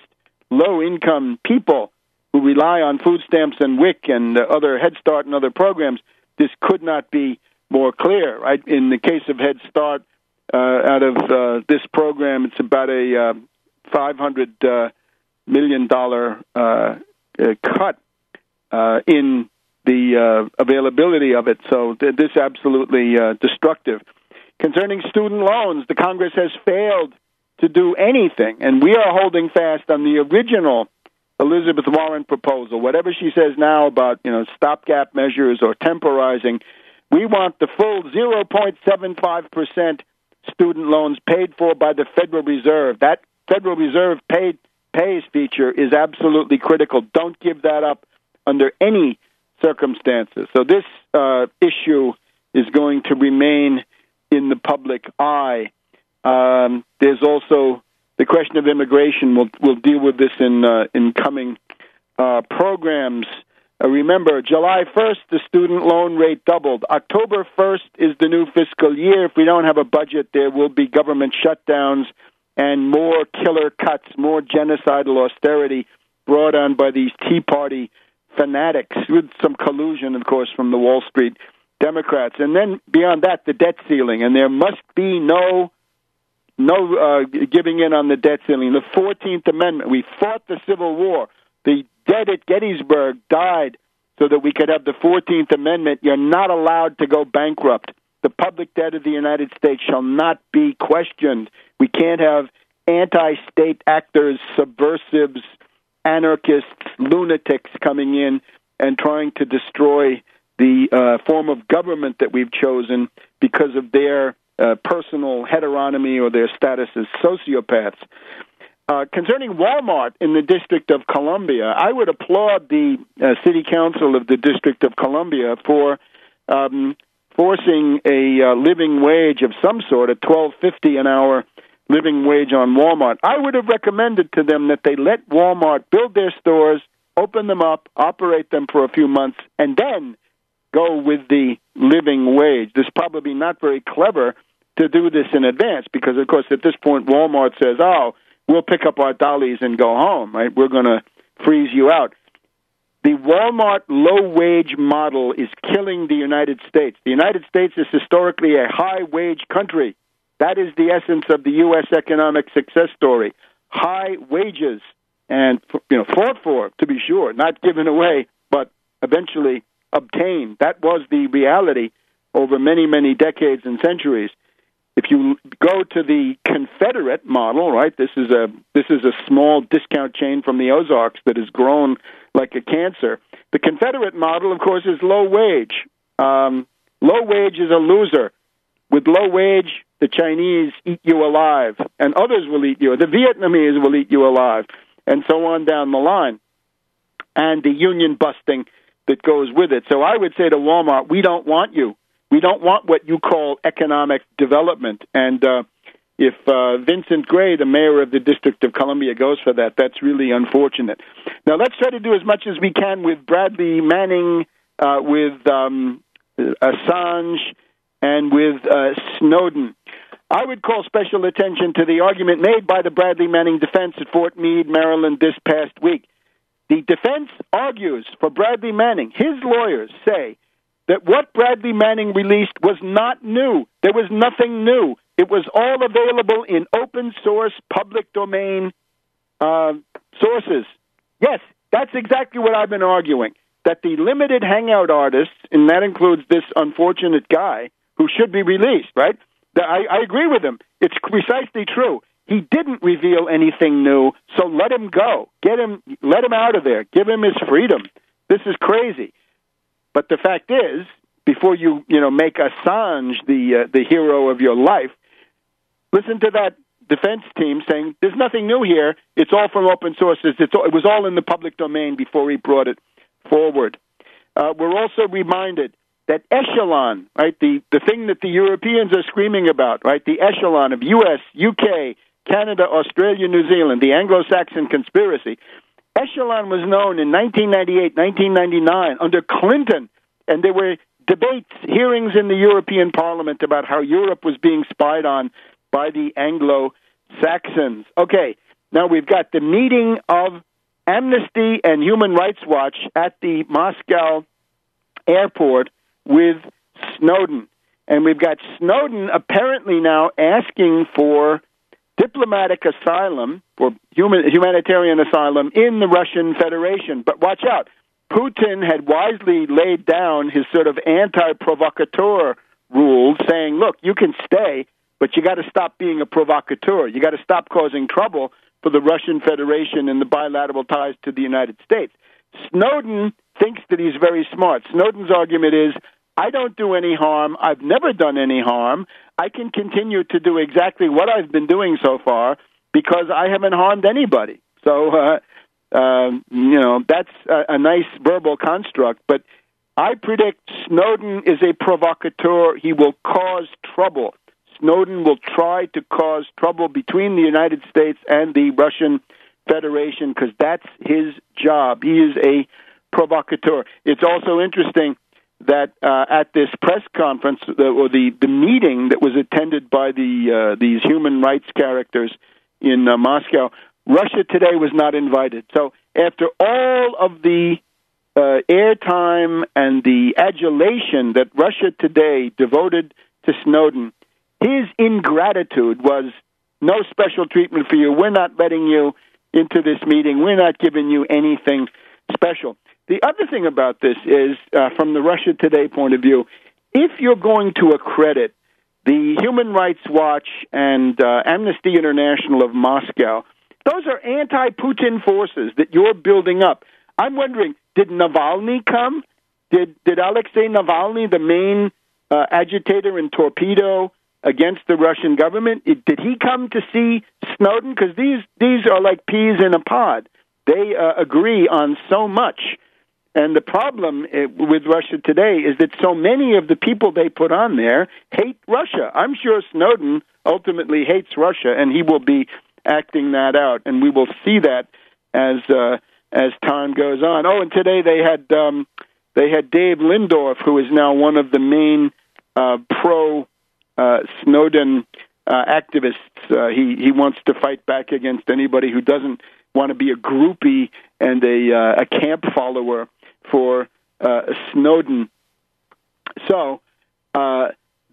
low-income people who rely on food stamps and WIC and other Head Start and other programs, this could not be more clear, right? In the case of Head Start, out of this program, it's about a $500 million cut in the availability of it. So this is absolutely destructive. Concerning student loans, the Congress has failed to do anything, and we are holding fast on the original Elizabeth Warren proposal. Whatever she says now about stopgap measures or temporizing, we want the full 0.75% student loans paid for by the Federal Reserve. That Federal Reserve pays feature is absolutely critical. Don't give that up under any circumstances. So this issue is going to remain in the public eye. There's also the question of immigration. We'll deal with this in coming programs. Remember, July 1st, the student loan rate doubled. October 1st is the new fiscal year. If we don't have a budget, there will be government shutdowns and more killer cuts, more genocidal austerity brought on by these Tea Party fanatics, with some collusion, of course, from the Wall Street Democrats. And then beyond that, the debt ceiling. And there must be no giving in on the debt ceiling. The 14th Amendment, we fought the Civil War. The debt at Gettysburg died so that we could have the 14th Amendment. You're not allowed to go bankrupt. The public debt of the United States shall not be questioned. We can't have anti-state actors, subversives, anarchists, lunatics coming in and trying to destroy the form of government that we've chosen because of their personal heteronomy or their status as sociopaths. Concerning Walmart in the District of Columbia, I would applaud the City Council of the District of Columbia for forcing a living wage of some sort, a $12.50 an hour living wage on Walmart. I would have recommended to them that they let Walmart build their stores, open them up, operate them for a few months, and then go with the living wage. This is probably not very clever to do this in advance because, of course, at this point, Walmart says, oh, we'll pick up our dollies and go home, right? We're going to freeze you out. The Walmart low-wage model is killing the United States. The United States is historically a high-wage country. That is the essence of the U.S. economic success story. High wages, and fought for, to be sure, not given away, but eventually obtained. That was the reality over many, many decades and centuries. If you go to the Confederate model, right, this is a small discount chain from the Ozarks that has grown like a cancer. The Confederate model, of course, is low wage. Low wage is a loser. With low wage, the Chinese eat you alive, and others will eat you. The Vietnamese will eat you alive, and so on down the line. And the union busting that goes with it. So I would say to Walmart, we don't want you. We don't want what you call economic development. And if Vincent Gray, the mayor of the District of Columbia, goes for that, that's really unfortunate. Now, let's try to do as much as we can with Bradley Manning, with Assange, and with Snowden. I would call special attention to the argument made by the Bradley Manning defense at Fort Meade, Maryland, this past week. The defense argues for Bradley Manning. His lawyers say that what Bradley Manning released was not new. There was nothing new. It was all available in open source, public domain sources. Yes, that's exactly what I've been arguing, that the limited hangout artists, and that includes this unfortunate guy who should be released, right? I agree with him. It's precisely true. He didn't reveal anything new, so let him go. Let him out of there. Give him his freedom. This is crazy. But the fact is, before you make Assange the hero of your life, listen to that defense team saying there's nothing new here. It's all from open sources. It was all in the public domain before he brought it forward. We're also reminded that echelon, right, the thing that the Europeans are screaming about, right, the echelon of U.S., U.K., Canada, Australia, New Zealand, the Anglo-Saxon conspiracy. Echelon was known in 1998, 1999 under Clinton, and there were debates, hearings in the European Parliament about how Europe was being spied on by the Anglo-Saxons. Okay, now we've got the meeting of Amnesty and Human Rights Watch at the Moscow airport with Snowden. And we've got Snowden apparently now asking for diplomatic asylum, for humanitarian asylum in the Russian Federation. But watch out. Putin had wisely laid down his sort of anti-provocateur rules, saying, look, you can stay, but you got to stop being a provocateur. You got to stop causing trouble for the Russian Federation and the bilateral ties to the United States. Snowden thinks that he's very smart. Snowden's argument is, I don't do any harm. I've never done any harm. I can continue to do exactly what I've been doing so far because I haven't harmed anybody. So, that's a nice verbal construct. But I predict Snowden is a provocateur. He will cause trouble. Snowden will try to cause trouble between the United States and the Russian Federation because that's his job. He is a provocateur. It's also interesting that at this press conference, or the meeting that was attended by these human rights characters in Moscow, Russia Today was not invited. So after all of the airtime and the adulation that Russia Today devoted to Snowden, his ingratitude was no special treatment for you. We're not letting you into this meeting. We're not giving you anything special. The other thing about this is, from the Russia Today point of view, if you're going to accredit the Human Rights Watch and Amnesty International of Moscow, those are anti-Putin forces that you're building up. I'm wondering, did Navalny come? Did Alexei Navalny, the main agitator and torpedo against the Russian government, did he come to see Snowden? Because these are like peas in a pod. They agree on so much. And the problem with Russia Today is that so many of the people they put on there hate Russia. I'm sure Snowden ultimately hates Russia, and he will be acting that out. And we will see that as time goes on. Oh, and today they had Dave Lindorf, who is now one of the main pro-Snowden activists. He wants to fight back against anybody who doesn't want to be a groupie and a camp follower for Snowden. So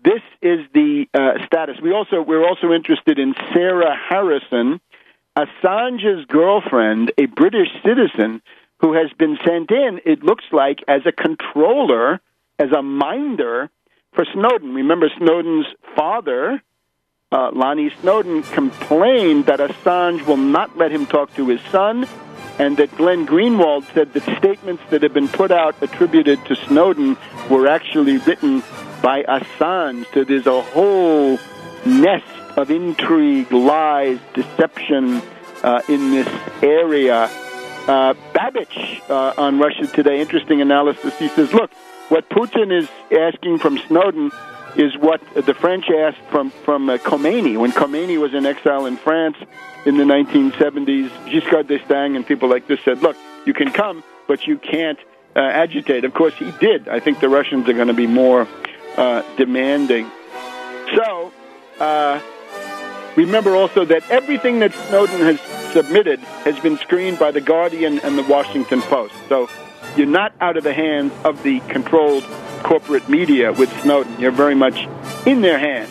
this is the status. We're also interested in Sarah Harrison, Assange's girlfriend, a British citizen who has been sent in, it looks like, as a controller, as a minder for Snowden. Remember, Snowden's father, Lonnie Snowden, complained that Assange will not let him talk to his son, and that Glenn Greenwald said that statements that have been put out attributed to Snowden were actually written by Assange. So there's a whole nest of intrigue, lies, deception in this area. Babbage on Russia Today, interesting analysis. He says, look, what Putin is asking from Snowden is what the French asked from Khomeini. When Khomeini was in exile in France in the 1970s, Giscard d'Estaing and people like this said, look, you can come, but you can't agitate. Of course, he did. I think the Russians are going to be more demanding. So, remember also that everything that Snowden has submitted has been screened by The Guardian and The Washington Post. So you're not out of the hands of the controlled corporate media with Snowden. You're very much in their hands.